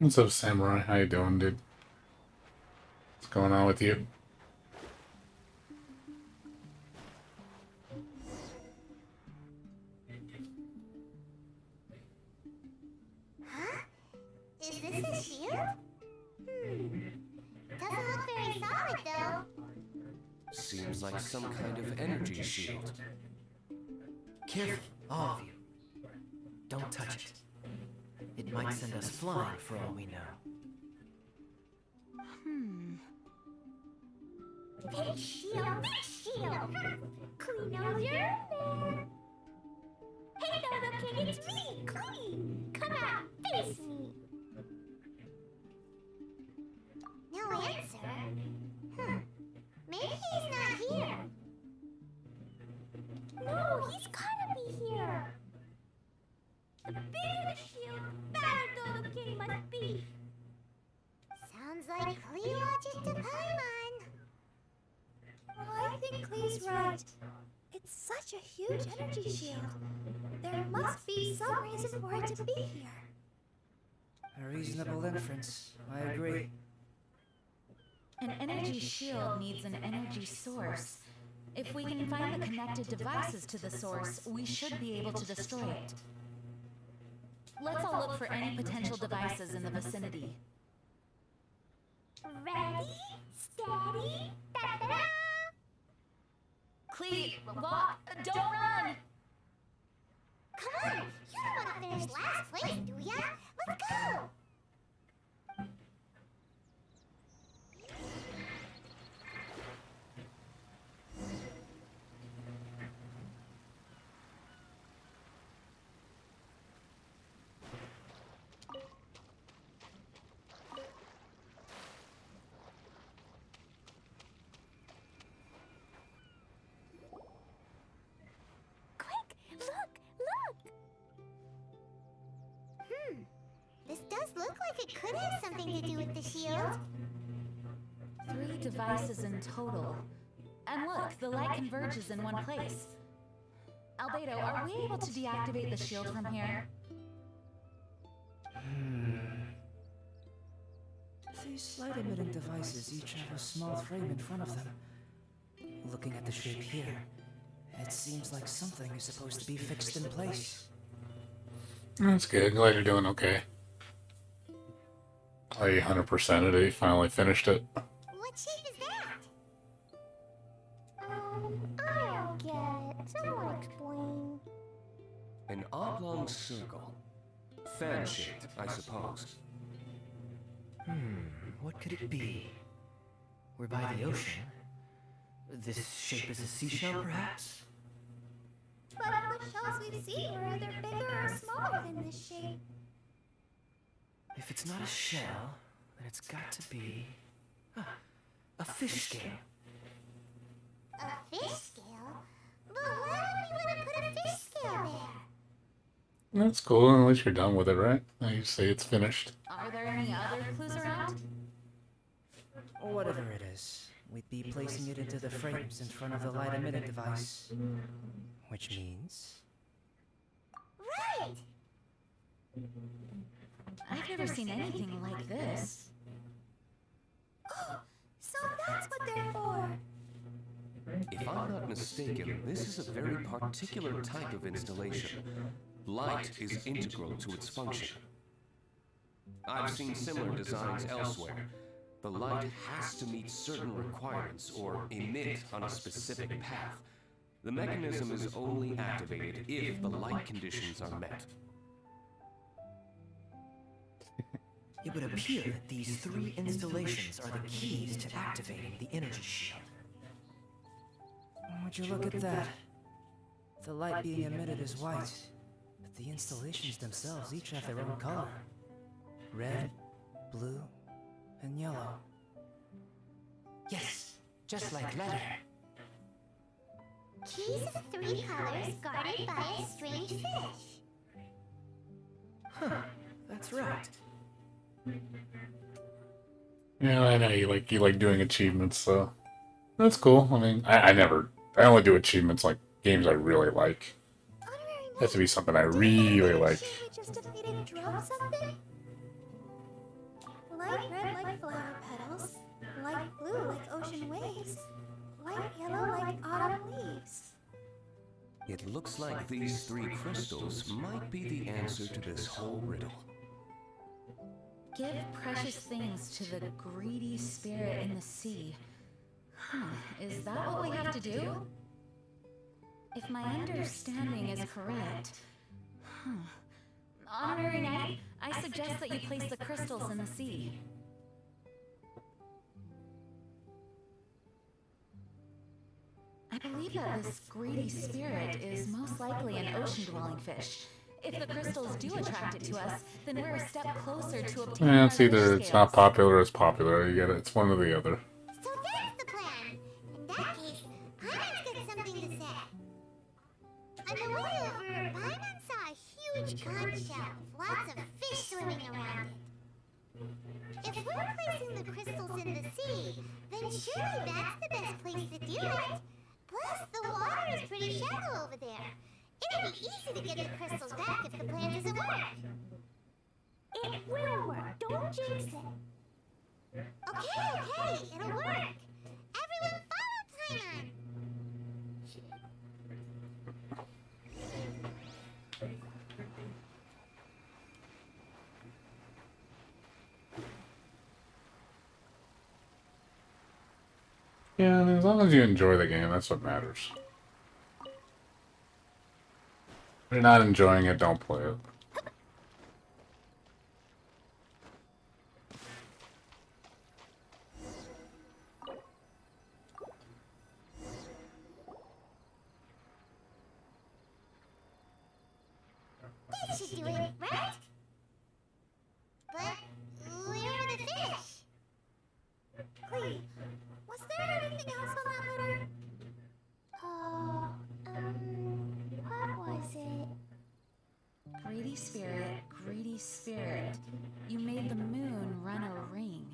What's up, Samurai? How you doing, dude? What's going on with you? Huh? Is this a shield? Doesn't look very solid, though. Seems like some kind of energy shield. Careful, all of you. Don't touch it. It might send us flying for all we know. Big shield, big shield! Clee knows you're in there! Hey, Dodo King, it's me, Clee! Come out, face me! No answer? Maybe he's not here. No, he's gotta be here! The bigger the shield, the better Dodo King must be! Sounds like Clee logic to Paimon. I think Clee's right. It's such a huge energy shield. There must be some reason for it to be here. A reasonable inference. I agree. An energy shield needs an energy source. If we can find the connected devices to the source, we should be able to destroy it. Let's all look for any potential devices in the vicinity. Ready, steady, da-da-da! Clee, walk, don't run! Come on, you don't want to finish last place, do ya? Let's go! This does look like it could have something to do with the shield. 3 devices in total. And look, the light converges in one place. Albedo, are we able to deactivate the shield from here? These light-emitting devices each have a small frame in front of them. Looking at the shape here, it seems like something is supposed to be fixed in place. That's good. Glad you're doing okay. I 100%ed it. Finally finished it. What shape is that? I don't get it. Someone explain. An oblong circle. Fan-shaped, I suppose. What could it be? We're by the ocean. This shape is a seashell, perhaps? But all the shells we've seen were either bigger or smaller than this shape. If it's not a shell, then it's got to be... a fish scale. A fish scale? But why would we want to put a fish scale there? That's cool. At least you're done with it, right? Now you say it's finished. Are there any other clues around? Whatever it is, we'd be placing it into the frames in front of the light-emitting device. Which means... Right! I've never seen anything like this. So that's what they're for. If I'm not mistaken, this is a very particular type of installation. Light is integral to its function. I've seen similar designs elsewhere. The light has to meet certain requirements or emit on a specific path. The mechanism is only activated if the light conditions are met. It would appear that these 3 installations are the keys to activating the energy shield. Would you look at that? The light being emitted is white, but the installations themselves each have their own color. Red, blue, and yellow. Yes, just like letter. Keys of 3 colors guarded by a strange fish. Huh, that's right. Yeah, I know you like doing achievements, so that's cool. I mean, I only do achievements like games I really like. It has to be something I really like. We just defeated drop something? Light red like flower petals, light blue like ocean waves, light yellow like autumn leaves. It looks like these 3 crystals might be the answer to this whole riddle. Give precious things to the greedy spirit in the sea. Is that what we have to do? If my understanding is correct... Honorary Knight, I suggest that you place the crystals in the sea. I believe that this greedy spirit is most likely an ocean-dwelling fish. If the crystals do attract it to us, then we're a step closer to obtaining Yeah, our it's either fish it's not scales. popular or it's popular. You get it. It's one or the other. So that's the plan. In that case, Paimon's got something to say. On the way over, Paimon saw a huge conch shell with lots of fish swimming around it. If we're placing the crystals in the sea, then surely that's the best place to do it. Plus, the water is pretty shallow over there. It'll be easy to get the crystals back if the plan doesn't work. It will work. Don't jinx it. Okay, it'll work. Everyone follow Paimon. Yeah, as long as you enjoy the game, that's what matters. If you're not enjoying it, don't play it. That should do it, right? But where are the fish? Clee, was there anything else on that letter? What was it? Greedy spirit, you made the moon run a ring.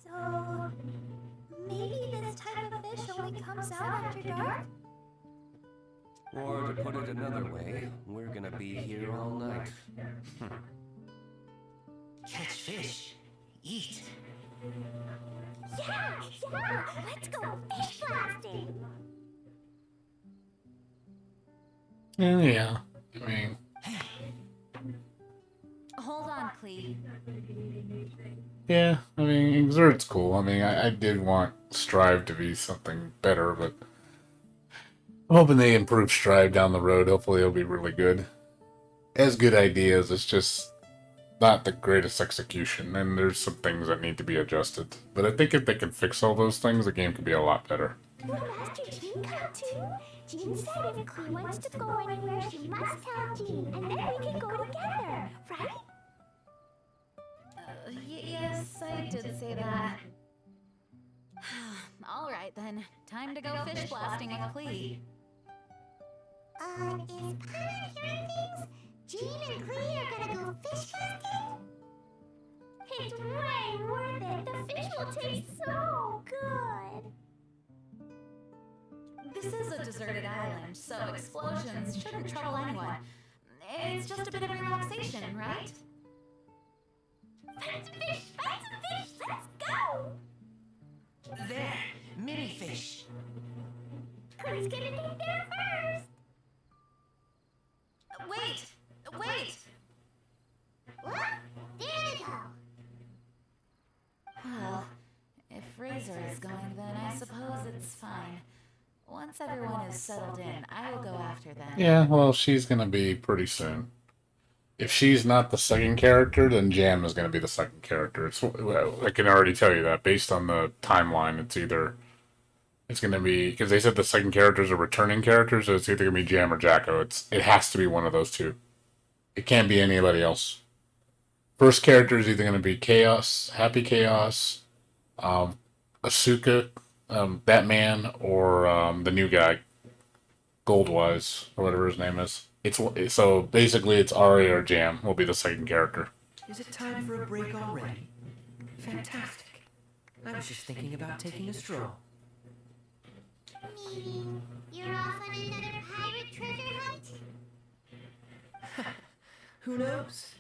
So, maybe this type of fish only comes out after dark? Or to put it another way, we're gonna be here all night. Catch fish. Eat. Yeah! Let's go fish blasting! Yeah. I mean, Hold on, Clee. yeah. I mean, Exert's cool. I mean, I did want Strive to be something better, but I'm hoping they improve Strive down the road. Hopefully, it'll be really good. It has good ideas. It's just not the greatest execution, and there's some things that need to be adjusted. But I think if they can fix all those things, the game could be a lot better. Will Master Jean come too? Jean said if Clee wants to go anywhere, she must tell Jean, and then we can go together, right? Yes, I did say that. All right then, time to go fish blasting with Clee. Is Paimon hearing things? Jean and Clee are gonna go fish blasting? It's way worth it. The fish will taste so good. This is a deserted island, so explosions shouldn't trouble anyone. It's just a bit of relaxation, right? Fight some fish! Fight some fish! Let's go! There, mini fish. Who's gonna get there first? Wait! Wait! What? There they go. Well, if Razor is going, then I suppose it's fine. Once everyone is settled in, I will go after them. Yeah, well, she's gonna be pretty soon. If she's not the second character, then Jam is gonna be the second character. I can already tell you that based on the timeline. It's gonna be because they said the second characters are returning characters, so it's either gonna be Jam or Jacko. It has to be one of those two. It can't be anybody else. First character is either gonna be Chaos, Happy Chaos, Asuka, Batman, or the new guy, Goldwise, or whatever his name is. So basically it's Arya or Jam will be the second character. Is it time for a break already? Fantastic. I was just thinking about taking a stroll. Meaning you're off on another pirate treasure hunt? Who knows?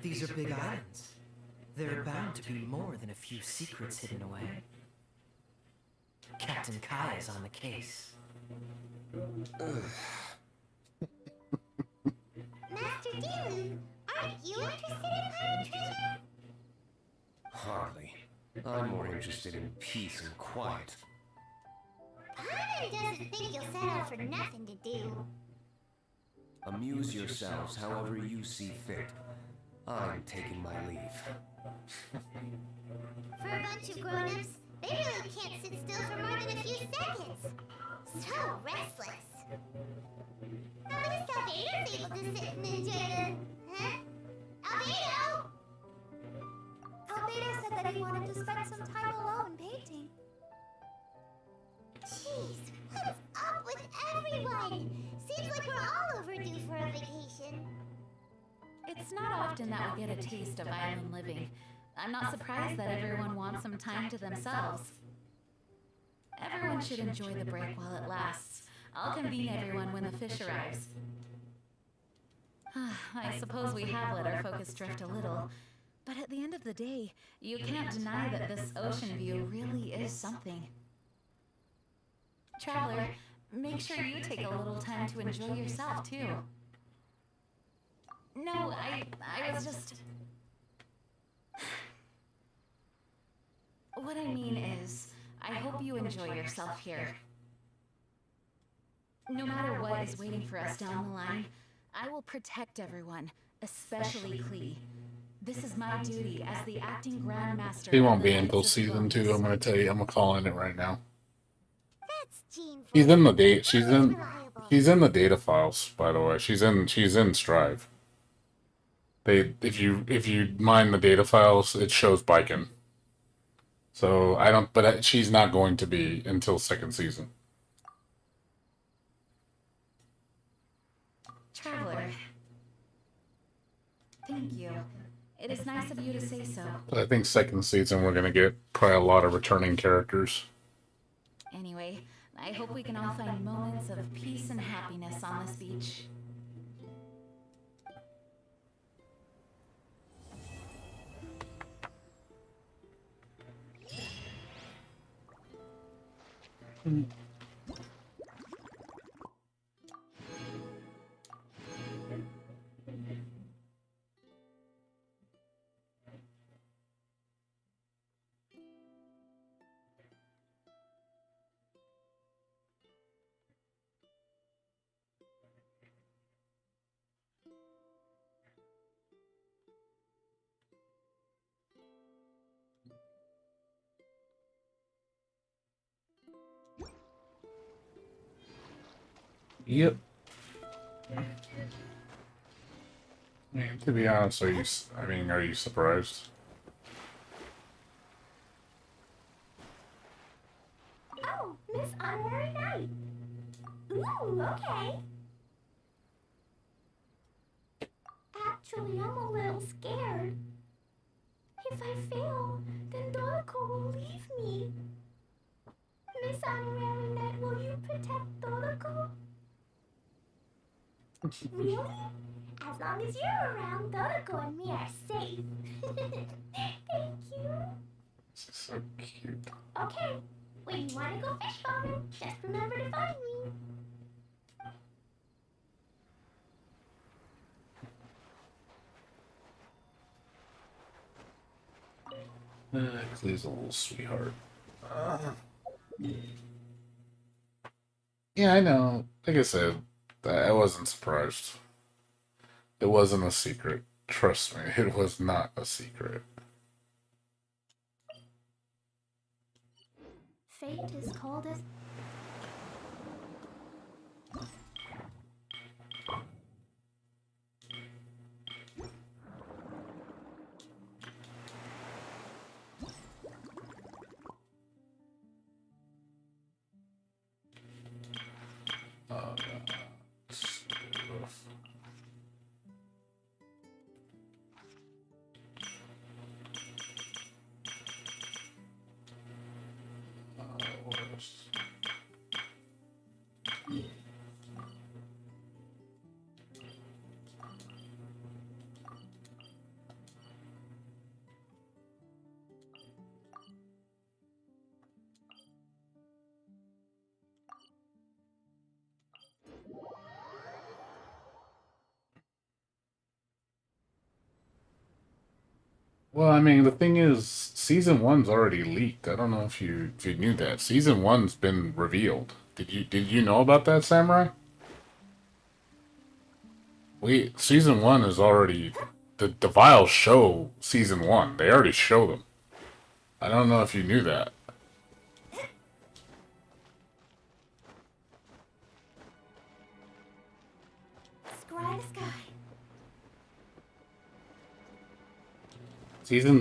These are big islands. There are bound to be more than a few secrets hidden away. Captain Kai is on the case. Master Dilu, aren't you interested in pirate treasure? Hardly. I'm more interested in peace and quiet. Paimon doesn't think you'll set out for nothing to do. Amuse yourselves however you see fit. I'm taking my leave. For a bunch of grown-ups, they really can't sit still for more than a few seconds. So restless. At least Albedo's able to sit and enjoy the... Huh? Albedo! Albedo said that he wanted to spend some time alone painting. Jeez, what's up with everyone? Seems like we're all overdue for a vacation. It's not often that we get a taste of island living. I'm not surprised that everyone wants some time to themselves. Everyone should enjoy the break while it lasts. I'll convene everyone when the fish arrives. I suppose we have let our focus drift a little, but at the end of the day, you can't deny that this ocean view really is something. Traveler, make sure you take a little time to enjoy yourself, too. No, I was just... What I mean is, I hope you enjoy yourself here. No matter what is waiting for us down the line, I will protect everyone, especially Klee. This is my duty as the acting Grandmaster. He won't be until season 2. I'm gonna tell you. I'm gonna call in it right now. That's Jean. He's in the date. Reliable. He's in the data files, by the way. She's in Strive. If you mine the data files, it shows Biken. So but she's not going to be until second season. Traveler. Thank you. It is nice of you to say so. But I think second season we're gonna get probably a lot of returning characters. Anyway, I hope we can all find moments of peace and happiness on this beach. Yep. Man, to be honest, are you surprised? Oh, Miss Honorary Knight. Ooh, okay. Actually, I'm a little scared. If I fail, then Doriko will leave me. Miss Honorary Knight, will you protect Doriko? Really? As long as you're around, Dodoko and me are safe. Thank you. This is so cute. Okay, when you want to go fish bombing, just remember to find me. Clee's a little sweetheart. Yeah, I know. Like I said, I wasn't surprised. It wasn't a secret. Trust me, it was not a secret. Fate is cold as. Uh, what else? Well, I mean, the thing is, season one's already leaked. I don't know if you knew that. Season one's been revealed. Did you know about that, Samurai? Season one is already the vials show season one. They already show them. I don't know if you knew that. Scry the sky.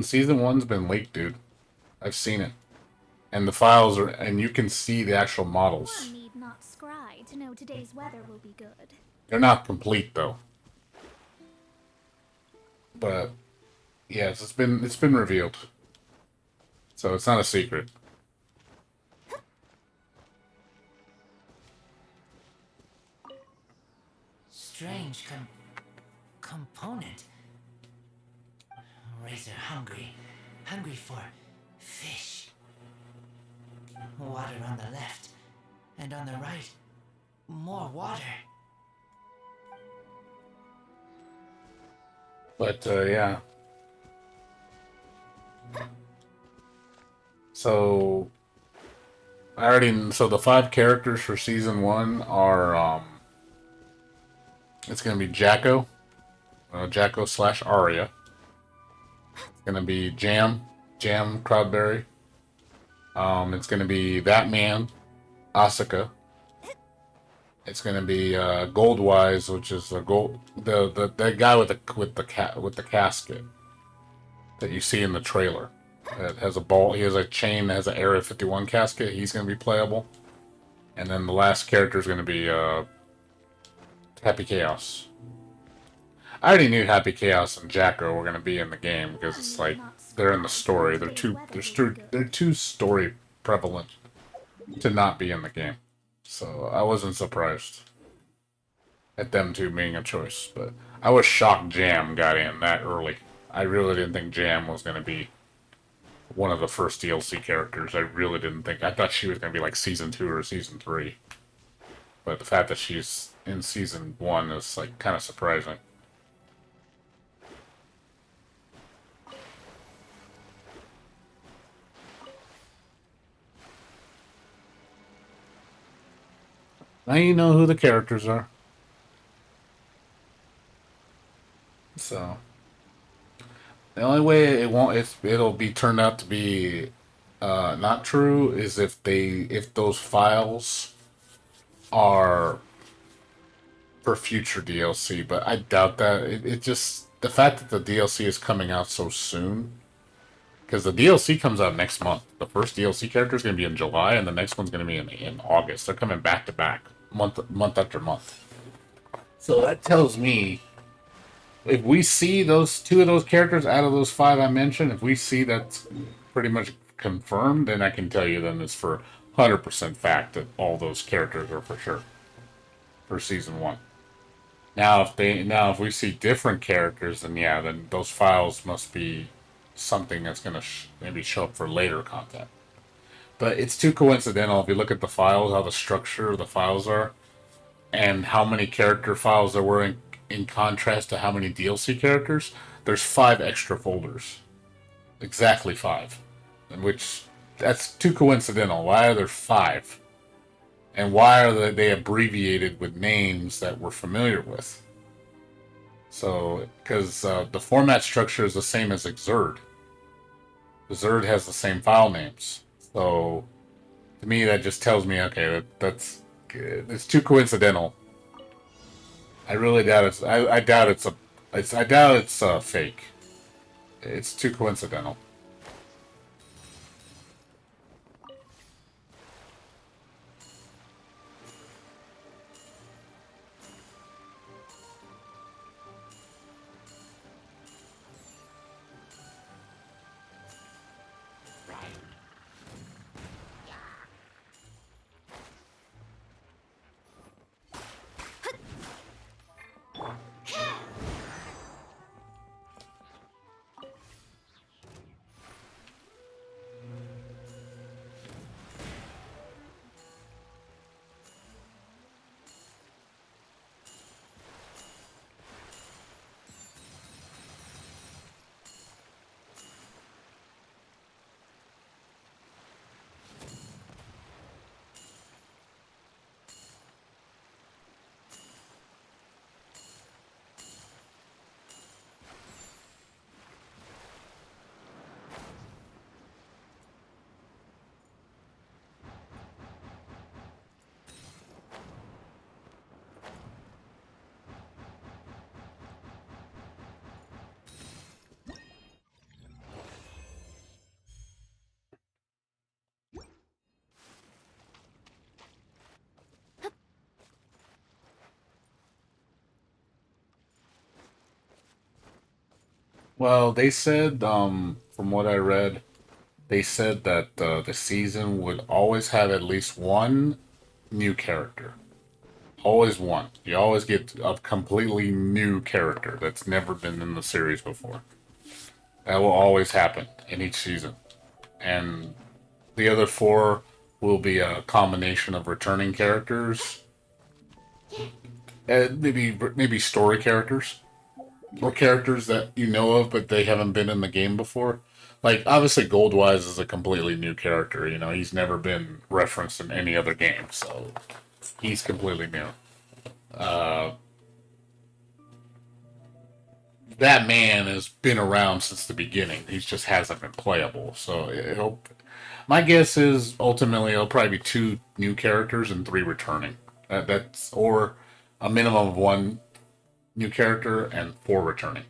Season one's been leaked, dude. I've seen it. And the files are, and you can see the actual models. One need not scry to know today's weather will be good. They're not complete though. But yes, it's been revealed. So it's not a secret. Strange component. Razor hungry. Hungry for fish. Water on the left. And on the right, more water. But yeah. So so the 5 characters for season 1 are it's gonna be Jacko, Jacko / Arya. It's gonna be Jam Crowdberry. It's gonna be that man, Asuka. It's gonna be Goldwise, which is the guy with the casket that you see in the trailer. It has a ball. He has a chain that has an Area 51 casket. He's gonna be playable. And then the last character is gonna be Happy Chaos. I already knew Happy Chaos and Jacko were gonna be in the game because it's like they're in the story. They're too story prevalent to not be in the game. So I wasn't surprised at them two being a choice, but I was shocked Jam got in that early. I really didn't think Jam was gonna be one of the first DLC characters. I really didn't think. I thought she was gonna be like season 2 or season 3. But the fact that she's in season 1 is like kind of surprising. Now you know who the characters are. So the only way it'll be turned out to be not true is if those files are for future DLC, but I doubt that. It just the fact that the DLC is coming out so soon, because the DLC comes out next month. The first DLC character is going to be in July, and the next one's going to be in August. They're coming back to back, month after month. So that tells me if we see those 2 of those characters out of those 5 I mentioned, if we see that's pretty much confirmed, then I can tell you then it's for 100% fact that all those characters are for sure for season 1. Now if we see different characters, then yeah, then those files must be something that's gonna maybe show up for later content. But it's too coincidental if you look at the files, how the structure of the files are, and how many character files there were in contrast to how many DLC characters. There's 5 extra folders, exactly 5, in which that's too coincidental. Why are there 5? And why are they abbreviated with names that we're familiar with? So, because the format structure is the same as Xrd. Xrd has the same file names. So, to me, that just tells me, okay, that's it's too coincidental. I really doubt it's. I doubt it's a. I doubt it's fake. It's too coincidental. Well, they said, from what I read, they said that the season would always have at least one new character. Always one. You always get a completely new character that's never been in the series before. That will always happen in each season. And the other 4 will be a combination of returning characters, maybe story characters, or characters that you know of but they haven't been in the game before. Like obviously Goldwise is a completely new character. You know, he's never been referenced in any other game, so he's completely new. Uh, that man has been around since the beginning. He just hasn't been playable. So my guess is ultimately it'll probably be 2 new characters and 3 returning. That's or a minimum of 1 new character and 4 returning.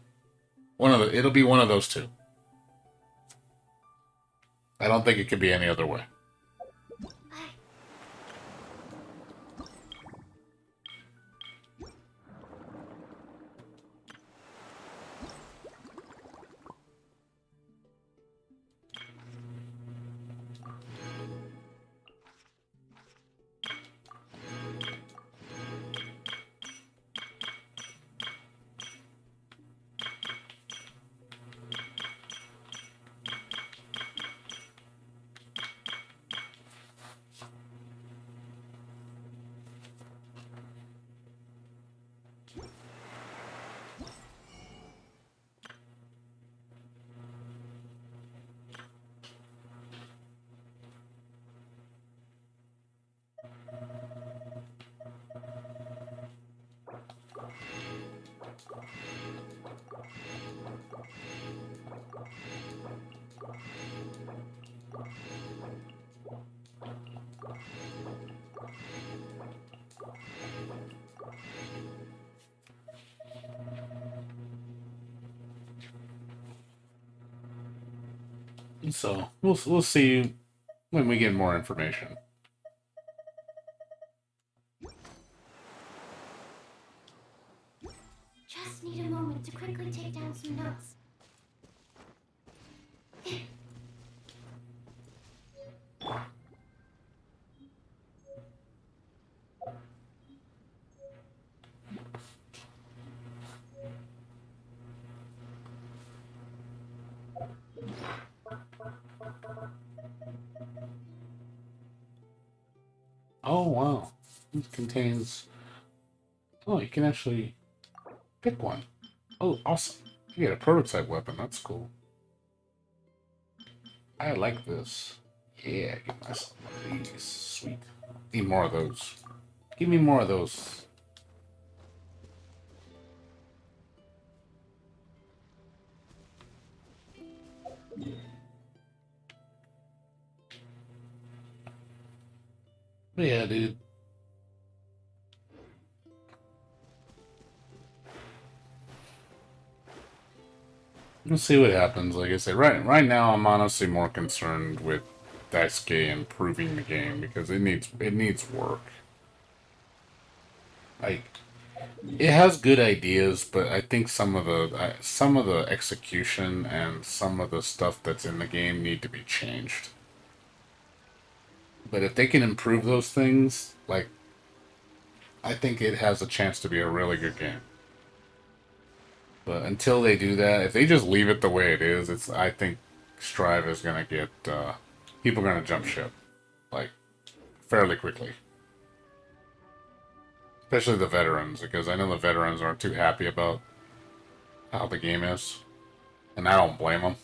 It'll be one of those 2. I don't think it could be any other way. So we'll see when we get more information. Just need a moment to quickly take down some notes. Oh wow. It contains. Oh, you can actually pick one. Oh, awesome. You get a prototype weapon. That's cool. I like this. Yeah, get myself one of these. Sweet. Need more of those. Give me more of those. But yeah, dude. We'll see what happens. Like I said, right now I'm honestly more concerned with Daisuke improving the game because it needs work. Like it has good ideas, but I think some of the execution and some of the stuff that's in the game need to be changed. But if they can improve those things, like I think it has a chance to be a really good game. But until they do that, if they just leave it the way it is, I think Strive is gonna get people are gonna jump ship like fairly quickly, especially the veterans because I know the veterans aren't too happy about how the game is, and I don't blame them.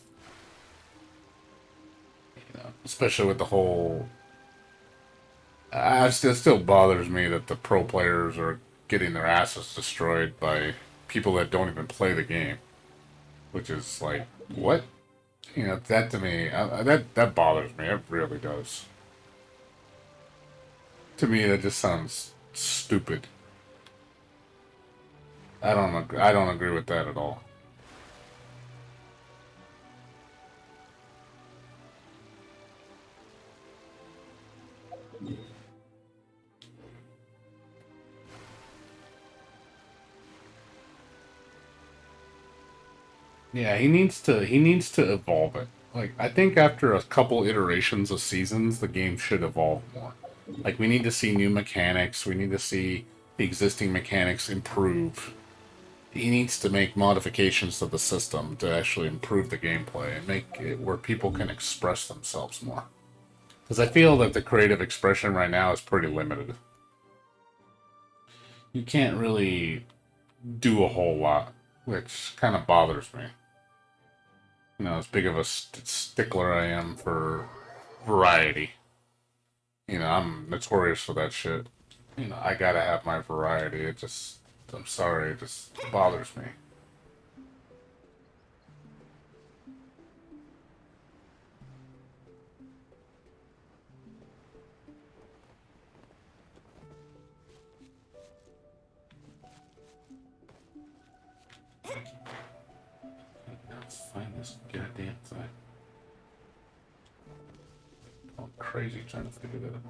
You know, especially with the whole. It still bothers me that the pro players are getting their asses destroyed by people that don't even play the game, which is like what. You know, that to me, that bothers me. It really does. To me, that just sounds stupid. I don't agree with that at all. Yeah, he needs to evolve it. Like I think after a couple iterations of seasons, the game should evolve more. Like we need to see new mechanics. We need to see the existing mechanics improve. He needs to make modifications to the system to actually improve the gameplay and make it where people can express themselves more. Because I feel that the creative expression right now is pretty limited. You can't really do a whole lot, which kind of bothers me. You know, as big of a stickler I am for variety. You know, I'm notorious for that shit. You know, I gotta have my variety. I'm sorry, it just bothers me. Let's find this goddamn thing. I'm crazy trying to figure that out.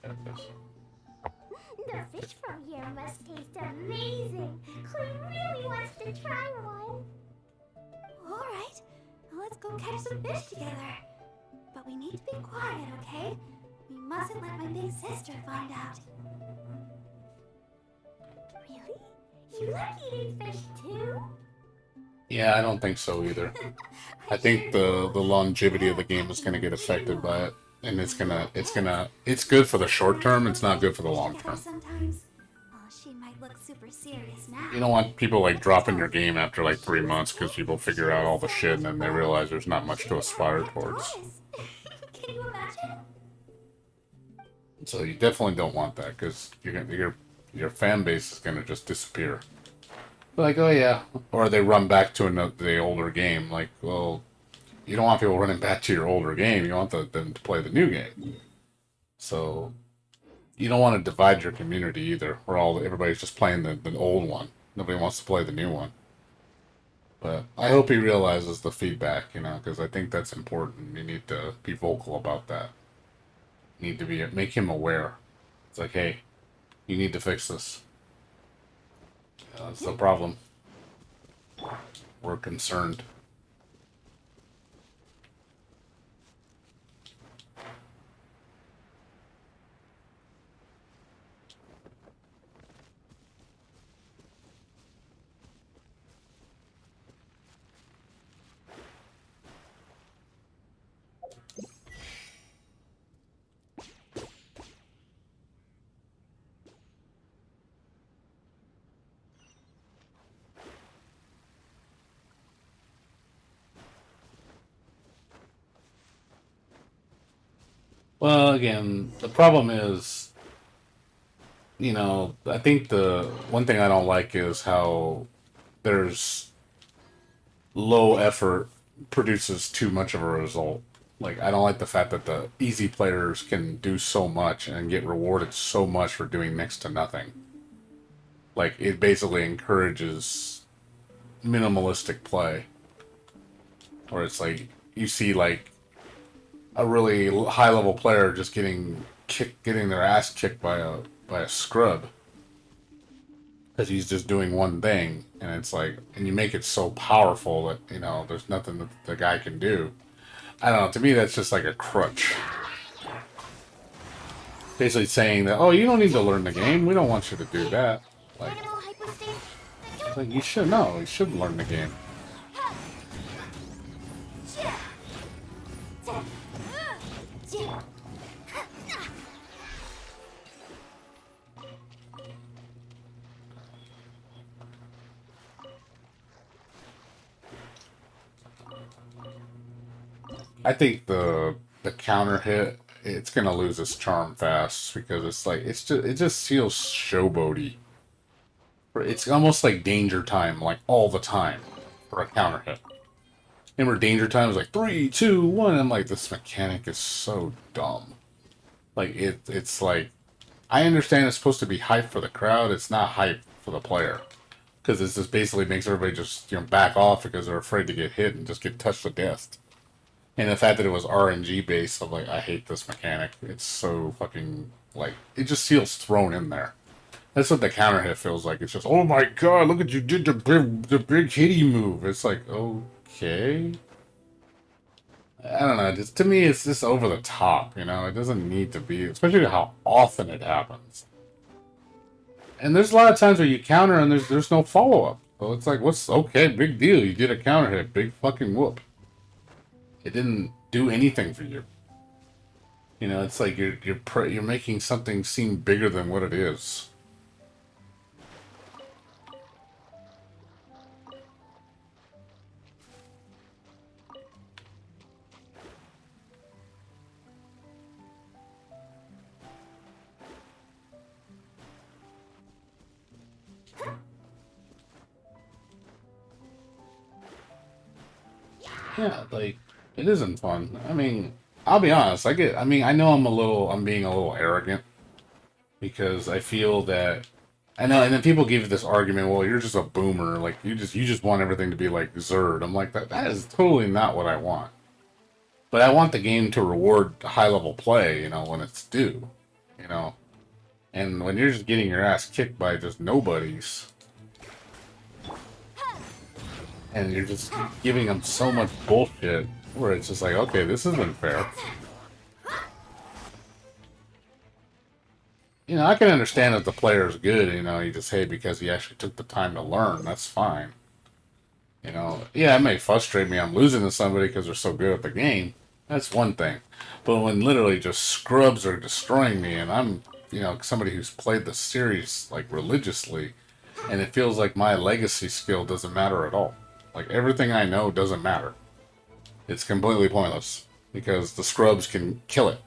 There it is. The fish from here must taste amazing. Clay really wants to try one. Alright, let's go catch some fish together. But we need to be quiet, okay? We mustn't let my big sister find out. Really? You like eating fish too? Yeah, I don't think so either. I think the longevity of the game is gonna get affected by it, and it's good for the short term. It's not good for the long term. Sometimes. Oh, she might look super serious now. You don't want people like dropping your game after like 3 months because people figure out all the shit and then they realize there's not much to aspire towards. Can you imagine? So you definitely don't want that because your fan base is gonna just disappear. Like, oh yeah, or they run back to the older game. Like, well, you don't want people running back to your older game. You want them to play the new game. So you don't want to divide your community either, where everybody's just playing the old one. Nobody wants to play the new one. But I hope he realizes the feedback, because I think that's important. You need to be vocal about that. You need to make him aware. It's like, hey, you need to fix this. That's the problem. We're concerned. Well, again, the problem is, I think the one thing I don't like is how there's low effort produces too much of a result. Like, I don't like the fact that the easy players can do so much and get rewarded so much for doing next to nothing. Like, it basically encourages minimalistic play, where it's like you see like a really high level player just getting their ass kicked by a scrub because he's just doing one thing, and it's like, and you make it so powerful that there's nothing that the guy can do. I don't know. To me, that's just like a crutch. Basically saying that, oh, you don't need to learn the game. We don't want you to do that. Like, Animal hypostasis. it's like you should know. You should learn the game. I think the counter hit, it's gonna lose its charm fast because it's like it just feels showboaty. It's almost like danger time, like all the time for a counter hit. Remember danger time is like 3, 2, 1. I'm like, this mechanic is so dumb. Like it's like, I understand it's supposed to be hype for the crowd. It's not hype for the player because it just basically makes everybody just back off because they're afraid to get hit and just get touched to death. And the fact that it was RNG based, I'm like, I hate this mechanic. It's so fucking, like, it just feels thrown in there. That's what the counter hit feels like. It's just, oh my god, look at you did the big hitty move. It's like, okay. I don't know. Just to me, it's just over the top. It doesn't need to be, especially how often it happens. And there's a lot of times where you counter and there's no follow up. So it's like, what's okay? Big deal. You did a counter hit. Big fucking whoop. It didn't do anything for you. It's like you're making something seem bigger than what it is. Yeah, like it isn't fun. I mean, I'll be honest. I mean, I know I'm being a little arrogant because I feel that I know, and then people give this argument, well, you're just a boomer. Like you just want everything to be like Zerd. I'm like that is totally not what I want. But I want the game to reward high level play, when it's due, you know. And when you're just getting your ass kicked by just nobodies, and you're just giving them so much bullshit, where it's just like, okay, this isn't fair. I can understand if the player's good, you just, hey, because he actually took the time to learn, that's fine. Yeah, it may frustrate me I'm losing to somebody because they're so good at the game. That's one thing. But when literally just scrubs are destroying me and I'm, somebody who's played the series, like, religiously, and it feels like my legacy skill doesn't matter at all. Like, everything I know doesn't matter. It's completely pointless because the scrubs can kill it.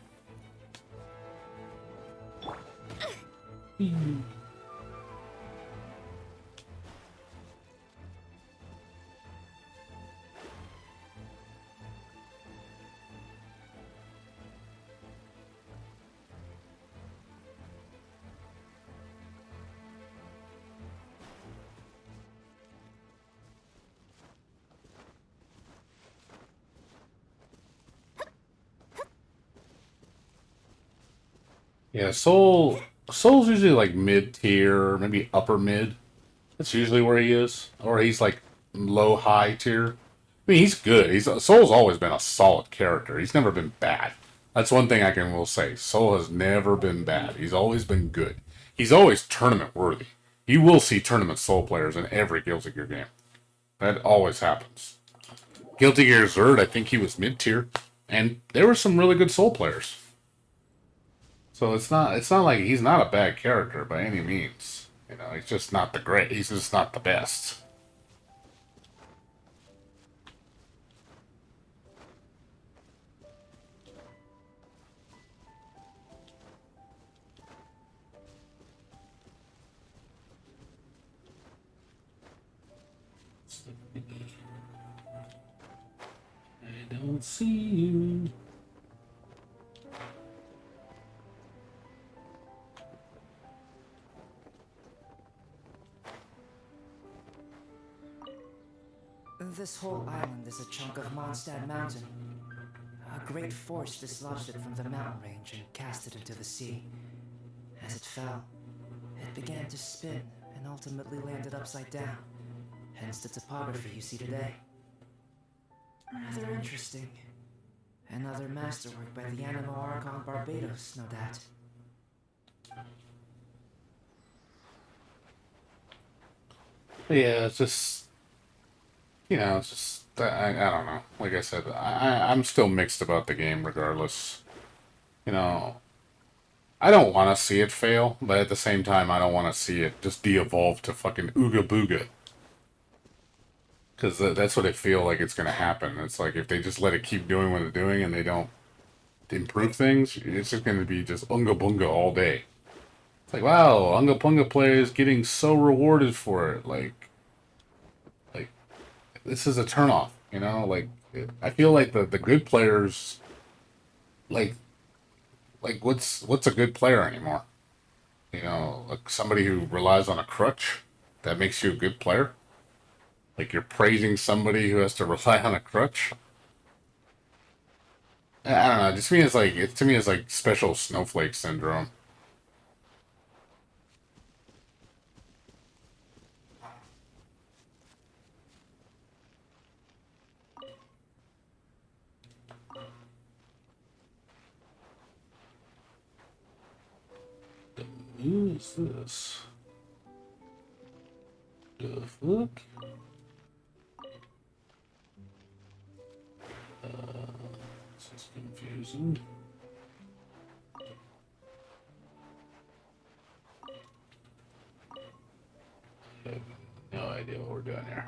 Yeah, Soul's usually like mid tier, maybe upper mid. That's usually where he is, or he's like low high tier. I mean, he's good. Soul's always been a solid character. He's never been bad. That's one thing I can will say. Soul has never been bad. He's always been good. He's always tournament worthy. You will see tournament Soul players in every Guilty Gear game. That always happens. Guilty Gear Zerd, I think he was mid tier, and there were some really good Soul players. So it's not like he's not a bad character by any means. He's just not the great. He's just not the best. I don't see you. This whole island is a chunk of Mondstadt Mountain. A great force dislodged it from the mountain range and cast it into the sea. As it fell, it began to spin and ultimately landed upside down. Hence the topography you see today. Rather interesting. Another masterwork by the Animal Archon Barbados, no doubt. Yeah, it's just, it's just, I don't know. Like I said, I'm still mixed about the game regardless. You know, I don't want to see it fail, but at the same time, I don't want to see it just de-evolve to fucking Ooga Booga. Because that's what I feel like it's going to happen. It's like if they just let it keep doing what it's doing and they don't improve things, it's just going to be just Unga Bunga all day. It's like, wow, Unga Bunga players getting so rewarded for it. Like this is a turnoff, I feel like the good players, like what's a good player anymore? Like somebody who relies on a crutch, that makes you a good player? Like you're praising somebody who has to rely on a crutch? I don't know. Just to me, it's like special snowflake syndrome. Who is this? The fuck? This is confusing. I have no idea what we're doing here.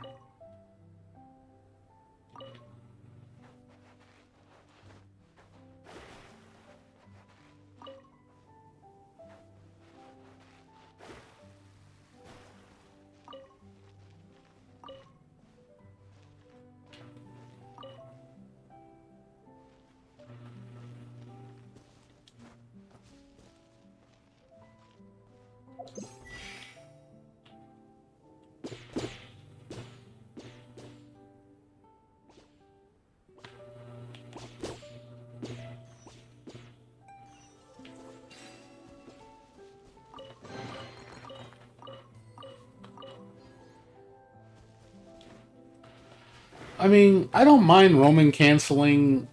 I mean, I don't mind Roman canceling,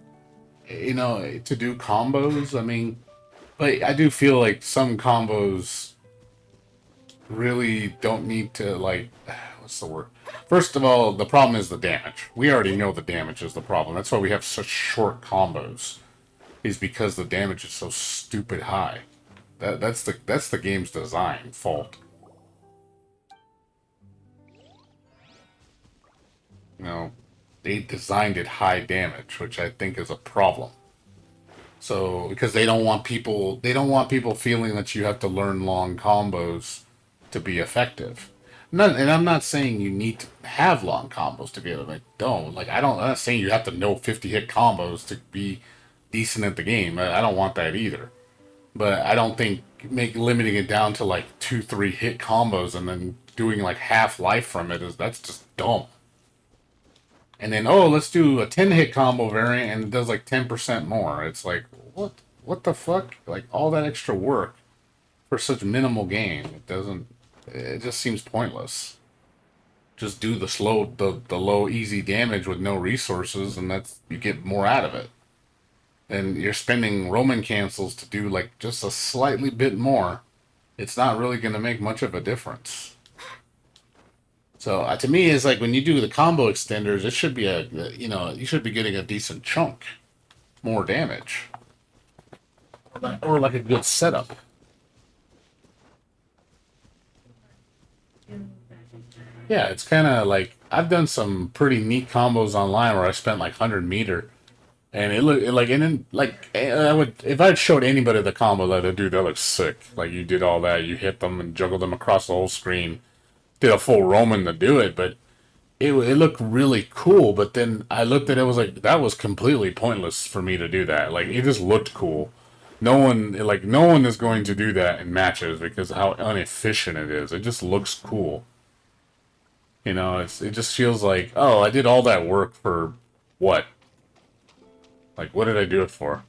to do combos. I mean, but I do feel like some combos really don't need to, like, what's the word? First of all, the problem is the damage. We already know the damage is the problem. That's why we have such short combos, is because the damage is so stupid high. That's the game's design fault. They designed it high damage, which I think is a problem. So because they don't want people feeling that you have to learn long combos to be effective. And I'm not saying you need to have long combos to be able to I'm not saying you have to know 50 hit combos to be decent at the game. I don't want that either. But I don't think limiting it down to like 2-3 hit combos and then doing like half life from that's just dumb. And then, let's do a 10 hit combo variant and it does like 10% more. It's like, what the fuck? Like all that extra work for such minimal gain. It just seems pointless. Just do the low easy damage with no resources and you get more out of it. And you're spending Roman cancels to do like just a slightly bit more. It's not really going to make much of a difference. So to me, it's like when you do the combo extenders, it should be you should be getting a decent chunk more damage, or like a good setup. Yeah, it's kind of like I've done some pretty neat combos online where I spent like 100 meter, and I would if I'd showed anybody the combo that looks sick. Like you did all that, you hit them and juggled them across the whole screen. Did a full Roman to do it, but it looked really cool, but then I looked at it, was like, that was completely pointless for me to do that. Like, it just looked cool. No one is going to do that in matches because of how inefficient it is. It just looks cool. You know, it just feels like, oh, I did all that work for what? Like, what did I do it for?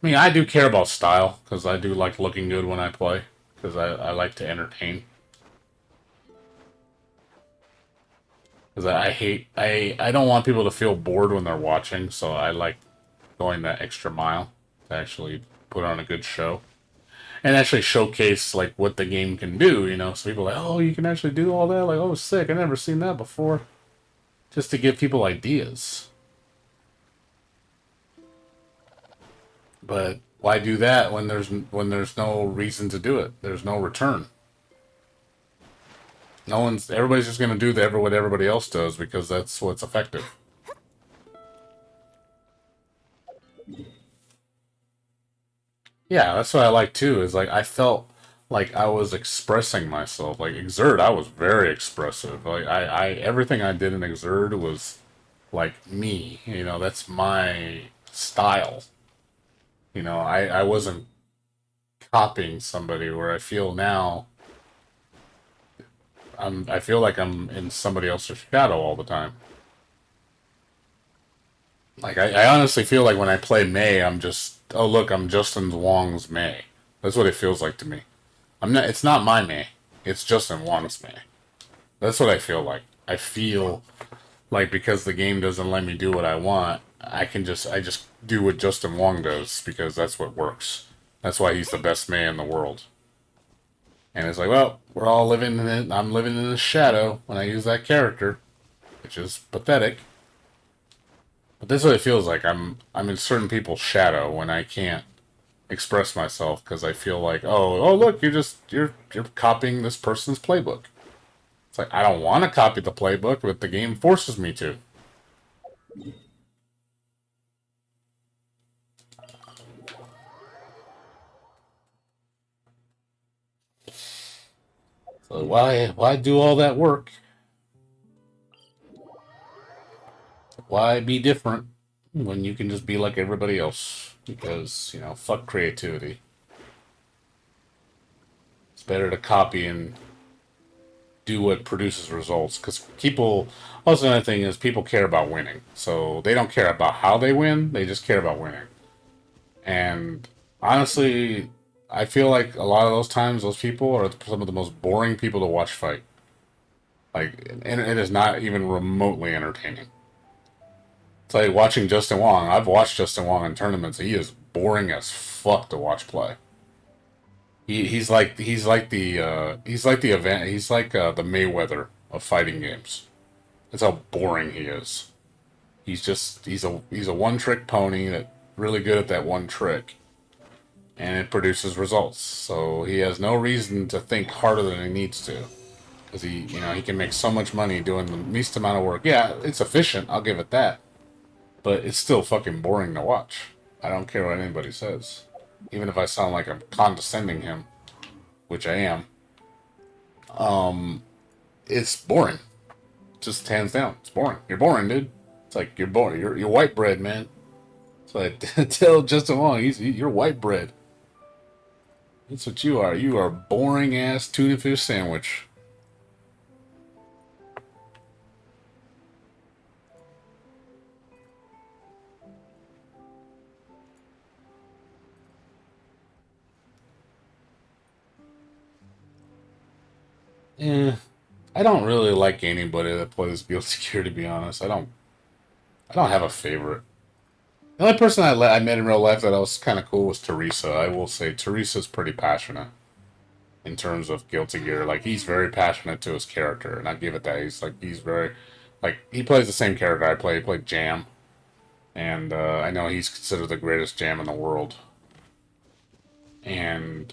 I mean, I do care about style because I do like looking good when I play because I like to entertain. Because I don't want people to feel bored when they're watching, so I like going that extra mile to actually put on a good show. And actually showcase, like, what the game can do, you know? So people are like, oh, you can actually do all that? Like, oh, sick, I never seen that before. Just to give people ideas. But why do that when there's no reason to do it? There's no return. Everybody's just gonna do what everybody else does because that's what's effective. Yeah, that's what I like too, is like I felt like I was expressing myself. Like Exert, I was very expressive. Like everything I did in Exert was like me, you know, that's my style. You know, I wasn't copying somebody where I feel now I feel like I'm in somebody else's shadow all the time. Like I honestly feel like when I play May, I'm just, oh look, I'm Justin Wong's May. That's what it feels like to me. It's not my May. It's Justin Wong's May. That's what I feel like. I feel like because the game doesn't let me do what I want, I just do what Justin Wong does because that's what works. That's why he's the best May in the world. And it's like, well, we're all living in it. I'm living in the shadow when I use that character, which is pathetic. But this is what it feels like. I'm in certain people's shadow when I can't express myself because I feel like, oh look, you're copying this person's playbook. It's like I don't want to copy the playbook, but the game forces me to. So why do all that work? Why be different when you can just be like everybody else? Because, you know, fuck creativity. It's better to copy and do what produces results. Because people, also another thing is people care about winning. So they don't care about how they win, they just care about winning. And honestly, I feel like a lot of those times, those people are some of the most boring people to watch fight. Like, and it is not even remotely entertaining. It's like watching Justin Wong. I've watched Justin Wong in tournaments. He is boring as fuck to watch play. He's like the event. He's like the Mayweather of fighting games. That's how boring he is. He's a one trick pony that really good at that one trick, and it produces results. So he has no reason to think harder than he needs to, because he can make so much money doing the least amount of work. Yeah, it's efficient. I'll give it that. But it's still fucking boring to watch. I don't care what anybody says. Even if I sound like I'm condescending him, which I am, it's boring. Just hands down. It's boring. You're boring, dude. It's like, you're boring. You're white bread, man. So I tell Justin Wong, you're white bread. That's what you are. You are a boring ass tuna fish sandwich. Yeah, I don't really like anybody that plays Guilty Gear, to be honest. I don't have a favorite. The only person I met in real life that I was kind of cool was Teresa. I will say Teresa's pretty passionate in terms of Guilty Gear. Like, he's very passionate to his character, and I give it that. He's very, like, he plays the same character I play. He played Jam, and I know he's considered the greatest Jam in the world. And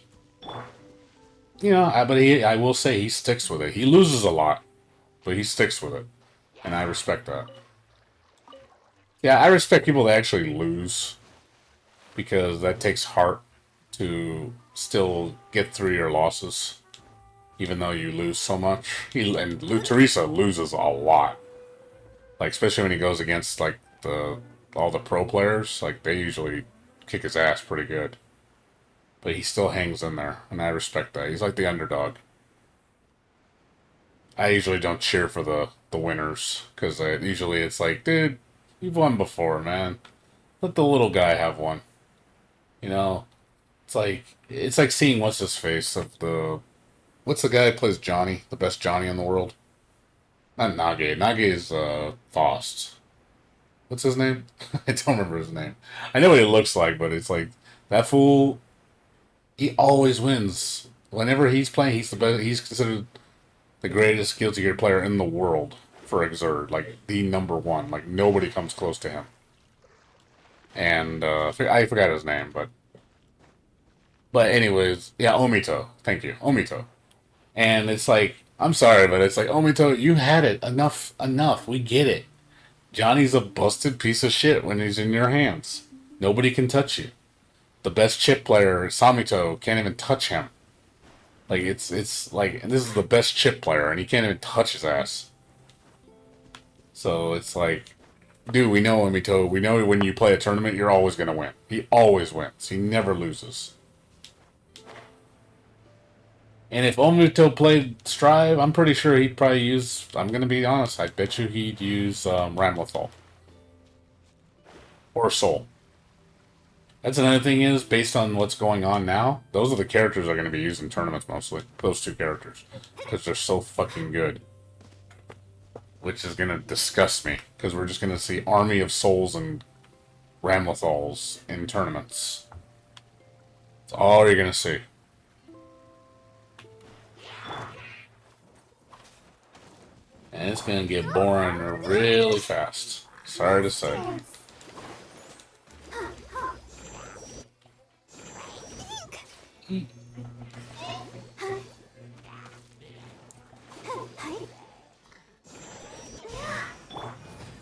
but I will say he sticks with it. He loses a lot, but he sticks with it, and I respect that. Yeah, I respect people that actually lose, because that takes heart to still get through your losses, even though you lose so much. And Teresa loses a lot. Like, especially when he goes against, like, all the pro players, like, they usually kick his ass pretty good. But he still hangs in there, and I respect that. He's like the underdog. I usually don't cheer for the winners, because usually it's like, dude, you've won before, man. Let the little guy have one. You know? It's like seeing what's his face of the what's the guy who plays Johnny, the best Johnny in the world? Not Nage. Nage is Faust. What's his name? I don't remember his name. I know what he looks like, but it's like that fool. He always wins. Whenever he's playing, he's the best. He's considered the greatest Guilty Gear player in the world for Exert. Like the number one. Like nobody comes close to him. And I forgot his name, but anyways, yeah, Omito. Thank you, Omito. And it's like, I'm sorry, but it's like, Omito, you had it. Enough. We get it. Johnny's a busted piece of shit when he's in your hands. Nobody can touch you. The best chip player, Samito, can't even touch him. Like, it's like, and this is the best chip player, and he can't even touch his ass. So it's like, dude, we know Omito. We know when you play a tournament, you're always going to win. He always wins. He never loses. And if Omito played Strive, I'm pretty sure he'd probably use, I'm going to be honest, I bet you he'd use Ramlethal. Or Soul. That's another thing is, based on what's going on now, those are the characters that are going to be used in tournaments mostly. Those two characters. Because they're so fucking good. Which is going to disgust me. Because we're just going to see Army of Souls and Ramlethals in tournaments. That's all you're going to see. And it's going to get boring really fast. Sorry to say.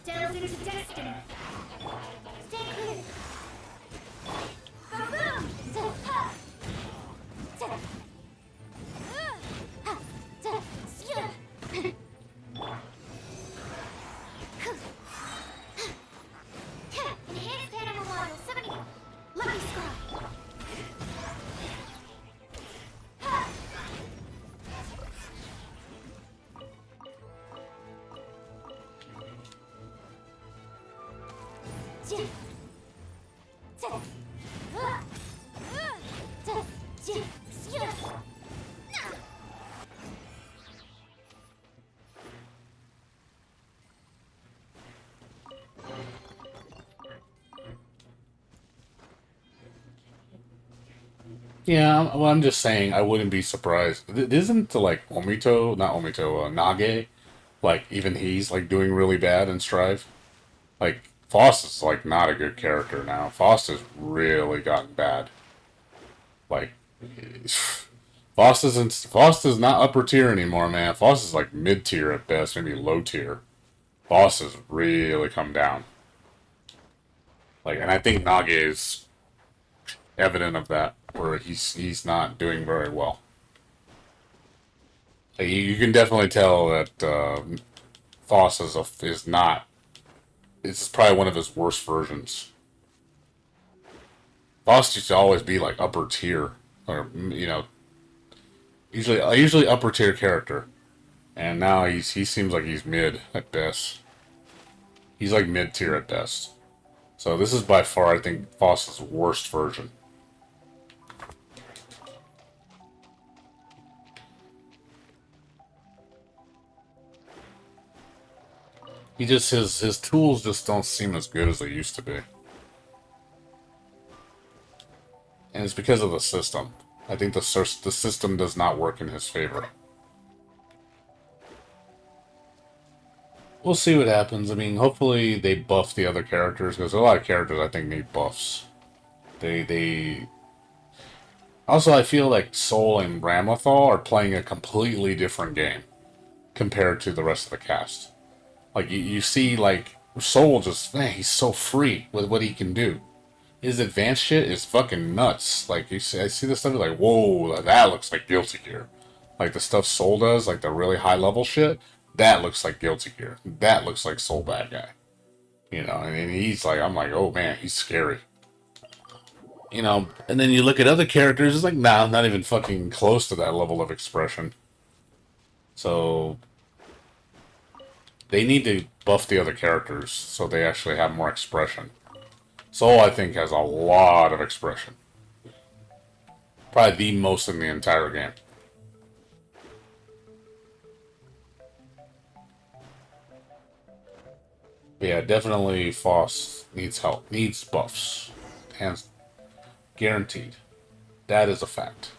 Delve into destiny. Stay clear. Ba-boom! Ha! Enhanced animal model 70. Lucky Scar. Yeah, well, I'm just saying I wouldn't be surprised. Isn't like Omito, not Omito, Nage, like even he's like doing really bad in Strive? Like Faust is like not a good character now. Faust has really gotten bad. Like Faust is not upper tier anymore, man. Faust is like mid tier at best, maybe low tier. Faust has really come down. Like, and I think Nage is evident of that, where he's not doing very well. Like, you can definitely tell that Faust is not. This is probably one of his worst versions. Faust used to always be like upper tier, or usually upper tier character, and now he seems like he's mid at best. He's like mid tier at best. So this is by far, I think, Faust's worst version. His tools just don't seem as good as they used to be. And it's because of the system. I think the system does not work in his favor. We'll see what happens. I mean, hopefully they buff the other characters, because a lot of characters I think need buffs. Also, I feel like Soul and Ramlethal are playing a completely different game compared to the rest of the cast. Like, you see, like, Soul just, man, he's so free with what he can do. His advanced shit is fucking nuts. Like, I see this stuff, like, whoa, that looks like Guilty Gear. Like, the stuff Soul does, like, the really high-level shit, That looks like Guilty Gear. That looks like Soul Bad Guy. You know, and he's like, I'm like, oh man, he's scary. You know, and then you look at other characters, it's like, nah, not even fucking close to that level of expression. So they need to buff the other characters so they actually have more expression. Soul, I think, has a lot of expression. Probably the most in the entire game. But yeah, definitely Foss needs help. Needs buffs. Hands guaranteed. That is a fact.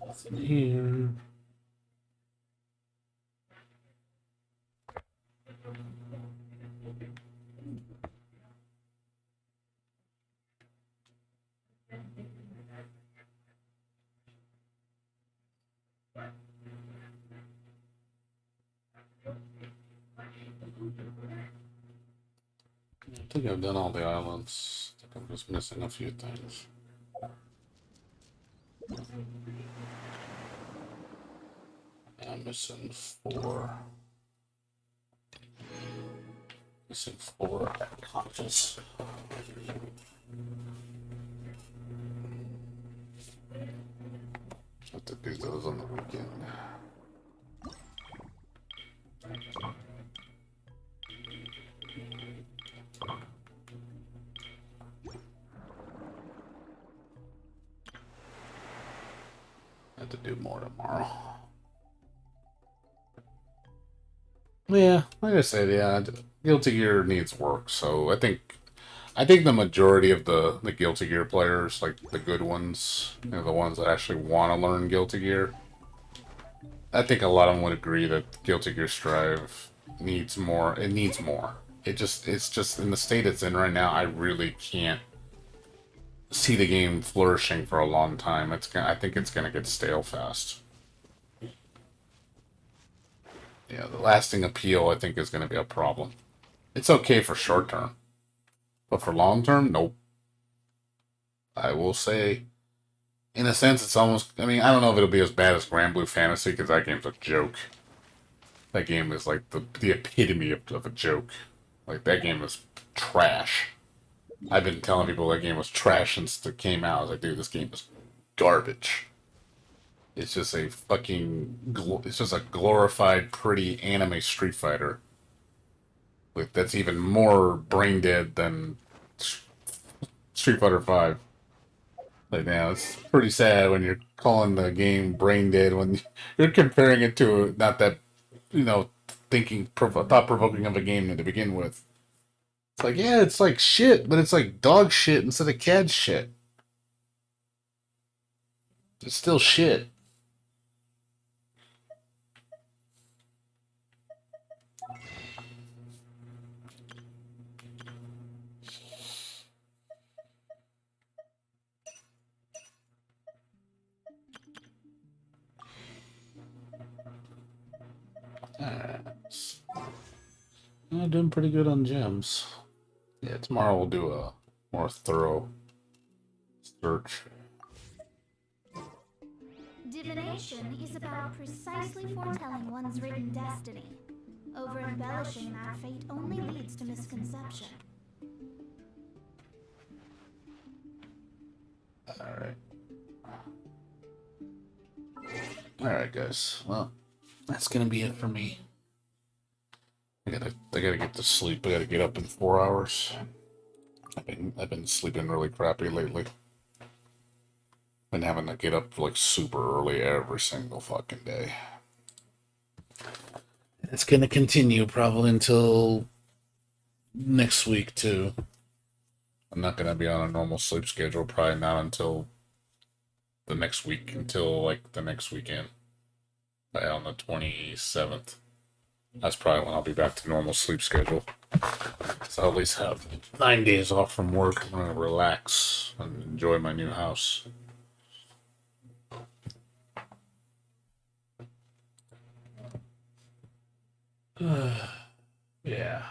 Nothing here. I think I've done all the islands. I think I'm just missing a few things. I'm missing 4. Missing 4 conscious. Have to do those on the weekend. Have to do more tomorrow. Yeah, like I said, yeah, Guilty Gear needs work. So I think the majority of the Guilty Gear players, like the good ones, you know, the ones that actually want to learn Guilty Gear, I think a lot of them would agree that Guilty Gear Strive needs more. It needs more. It's just in the state it's in right now. I really can't see the game flourishing for a long time. I think it's gonna get stale fast. Yeah, the lasting appeal I think is gonna be a problem. It's okay for short term, but for long term, nope. I will say, in a sense, it's almost. I mean, I don't know if it'll be as bad as Grand Blue Fantasy because that game's a joke. That game is like the epitome of a joke. Like that game is trash. I've been telling people that game was trash since it came out. I was like, dude, this game is garbage. It's just a fucking. It's just a glorified, pretty anime Street Fighter. With that's even more brain dead than Street Fighter Five. Like now, it's pretty sad when you're calling the game brain dead when you're comparing it to not that, you know, thought provoking of a game to begin with. It's like, yeah, it's like shit, but it's like dog shit instead of cat shit. It's still shit. Alright. I'm doing pretty good on gems. Yeah, tomorrow we'll do a more thorough search. Divination is about precisely foretelling one's written destiny. Over-embellishing that fate only leads to misconception. Alright. Alright, guys. Well, that's gonna be it for me. I gotta get to sleep. I gotta get up in 4 hours. I've been sleeping really crappy lately. Been having to get up like super early every single fucking day. It's gonna continue probably until next week too. I'm not gonna be on a normal sleep schedule. Probably not until the next week. Until like the next weekend, on the 27th. That's probably when I'll be back to normal sleep schedule. So I'll at least have 9 days off from work. I'm gonna relax and enjoy my new house. Yeah.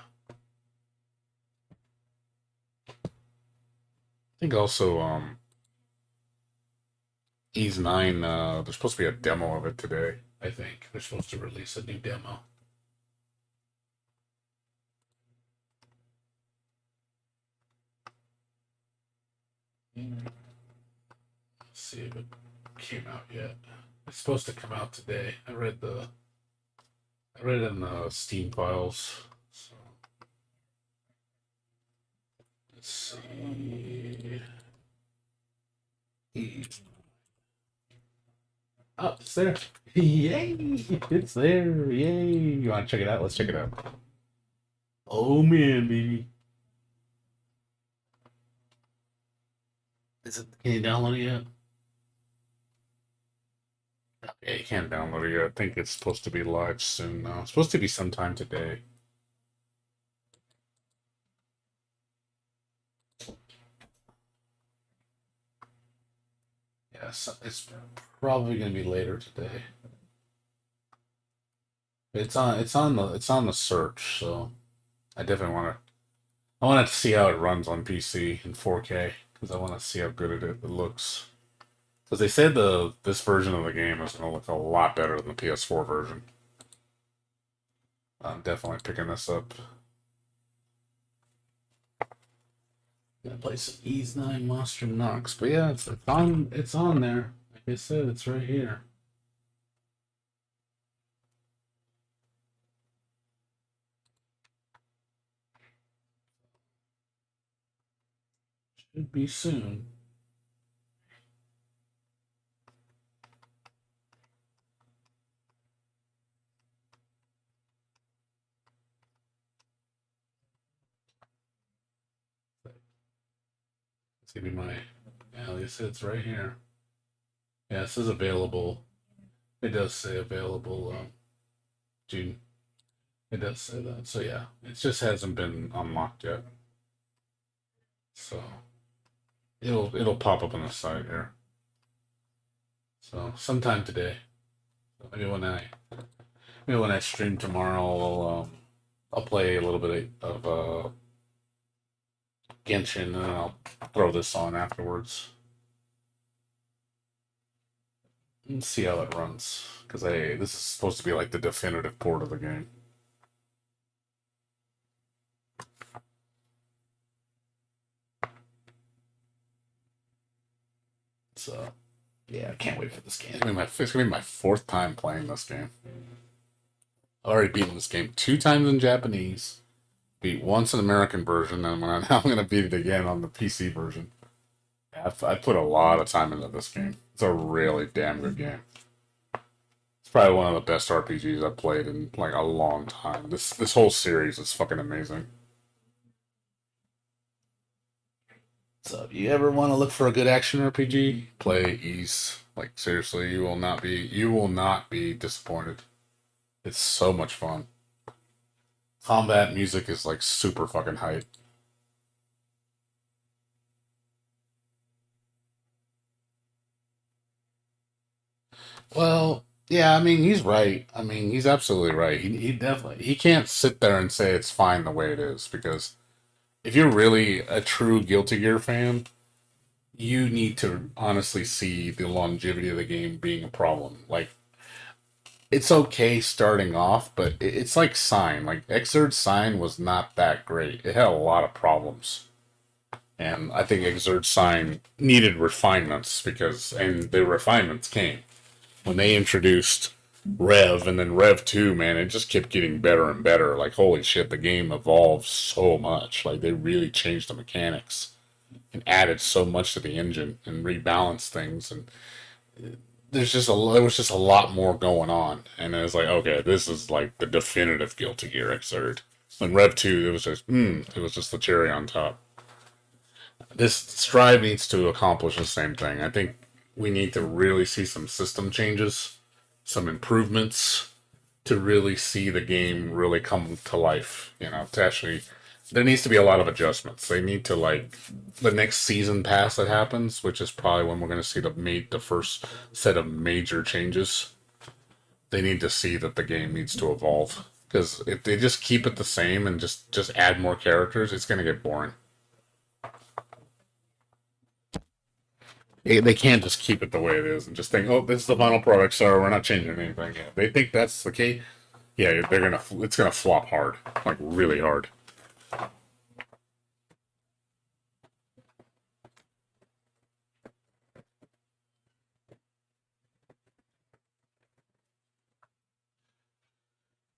I think also Ease 9, there's supposed to be a demo of it today. I think they're supposed to release a new demo. Let's see if it came out yet. It's supposed to come out today. I read it in the Steam files. So let's see. Oh, it's there. Yay! It's there. Yay! You want to check it out? Let's check it out. Oh man, baby. Can you download it yet? Yeah, you can't download it yet. I think it's supposed to be live soon now. It's supposed to be sometime today. Yes, it's probably gonna be later today. It's on the search, so I definitely I want to see how it runs on PC in 4K because I want to see how good it looks. Because they said this version of the game is going to look a lot better than the PS4 version. I'm definitely picking this up. Gonna play some Ease 9 Monster Knox, but yeah, it's on there. Like I said, it's right here. Should be soon. It's gonna be yeah, like I said, it's right here. Yeah, it says available. It does say available, June. It does say that. So yeah, it just hasn't been unlocked yet. So it'll pop up on the side here. So sometime today. So maybe when I stream tomorrow, I'll play a little bit of Genshin, and then I'll throw this on afterwards and see how it runs. Because this is supposed to be like the definitive port of the game. So yeah, I can't wait for this game. It's gonna be my fourth time playing this game. I've already beaten this game 2 times in Japanese, beat once an American version, and now I'm gonna beat it again on the PC version. I put a lot of time into this game. It's a really damn good game. It's probably one of the best RPGs I've played in like a long time. This whole series is fucking amazing. So if you ever want to look for a good action RPG, play Ease. Like seriously, you will not be disappointed. It's so much fun. Combat music is like super fucking hype. Well, yeah, I mean he's right. I mean he's absolutely right. He definitely he can't sit there and say it's fine the way it is because if you're really a true Guilty Gear fan, you need to honestly see the longevity of the game being a problem. Like it's okay starting off, but it's like Sign. Like Exert Sign was not that great. It had a lot of problems. And I think Exert Sign needed refinements and the refinements came when they introduced Rev, and then Rev 2, man, it just kept getting better and better. Like, holy shit, the game evolved so much. Like, they really changed the mechanics and added so much to the engine and rebalanced things. And there was just a lot more going on. And it was like, okay, this is like the definitive Guilty Gear Xrd. When Rev 2, it was just the cherry on top. This Strive needs to accomplish the same thing. I think we need to really see some system changes, some improvements to really see the game really come to life. You know, to actually, there needs to be a lot of adjustments. They need to like the next season pass that happens, which is probably when we're going to see the first set of major changes. They need to see that the game needs to evolve because if they just keep it the same and just add more characters, it's going to get boring. They can't just keep it the way it is and just think, oh, this is the final product, so we're not changing anything. Yeah, they think that's the case. Yeah, it's gonna flop hard, like really hard.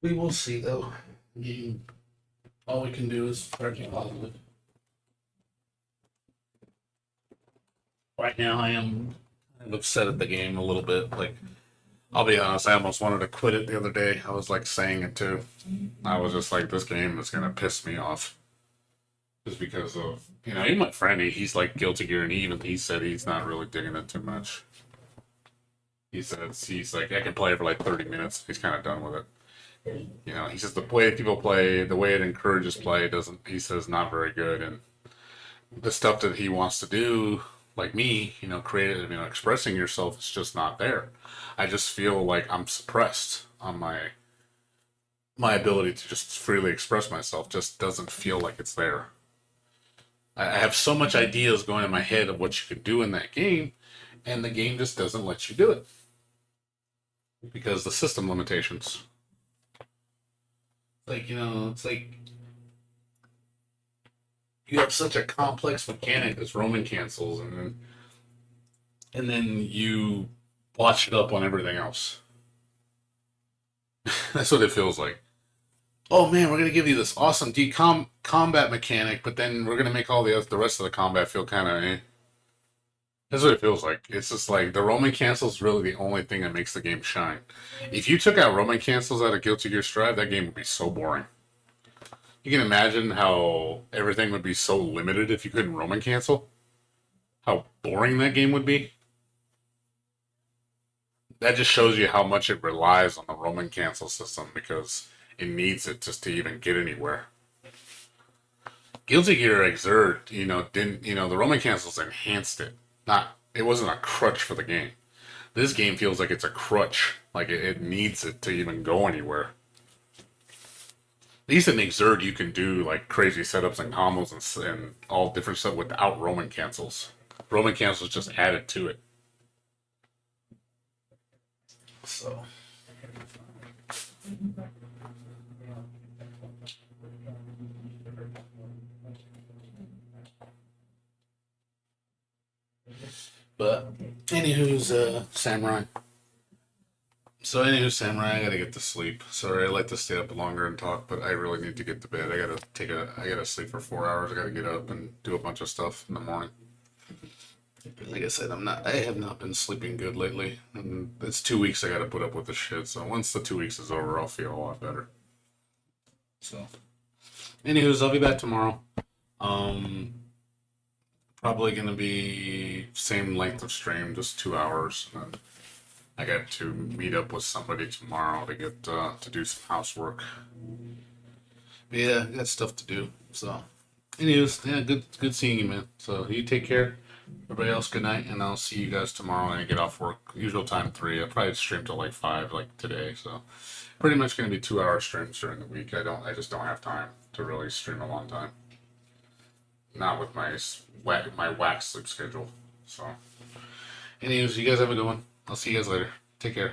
We will see, though. All we can do is try to keep positive. Right now, I am upset at the game a little bit. Like, I'll be honest, I almost wanted to quit it the other day. I was like saying it too. I was just like, this game is gonna piss me off. Just because of, even my friend, he's like Guilty Gear, and he said he's not really digging it too much. He says he's like, I can play it for like 30 minutes. He's kind of done with it. He says the way people play, the way it encourages play, doesn't. He says not very good, and the stuff that he wants to do, like me, creative, expressing yourself, is just not there. I just feel like I'm suppressed on my ability to just freely express myself. Just doesn't feel like it's there. I have so much ideas going in my head of what you could do in that game, and the game just doesn't let you do it because the system limitations. Like, it's like you have such a complex mechanic as Roman cancels, and then you watch it up on everything else. That's what it feels like. Oh man, we're gonna give you this awesome combat mechanic, but then we're gonna make all the rest of the combat feel kind of. That's what it feels like. It's just like the Roman cancel is really the only thing that makes the game shine. If you took out Roman cancels out of Guilty Gear Strive, that game would be so boring. You can imagine how everything would be so limited if you couldn't Roman cancel. How boring that game would be. That just shows you how much it relies on the Roman cancel system because it needs it just to even get anywhere. Guilty Gear Xrd, didn't, the Roman cancels enhanced it. It wasn't a crutch for the game. This game feels like it's a crutch. Like it needs it to even go anywhere. At least in Xrd, you can do like crazy setups and combos and all different stuff without Roman cancels. Roman cancels just added to it. So. But anywho's Samurai. Samurai, I gotta get to sleep. Sorry, I like to stay up longer and talk, but I really need to get to bed. I gotta sleep for 4 hours. I gotta get up and do a bunch of stuff in the morning. Like I said, I have not been sleeping good lately, and it's 2 weeks I gotta put up with this shit. So once the 2 weeks is over, I'll feel a lot better. So, anywho's, I'll be back tomorrow. Probably gonna be same length of stream, just 2 hours. And then I got to meet up with somebody tomorrow to get to do some housework. But yeah, I got stuff to do. So, anyways, yeah, good seeing you, man. So you take care. Everybody else, good night, and I'll see you guys tomorrow when I get off work. Usual time 3. I'll probably stream till like 5, like today. So, pretty much gonna be 2 hour streams during the week. I just don't have time to really stream a long time. Not with my wax sleep schedule. So, anyways, you guys have a good one. I'll see you guys later. Take care.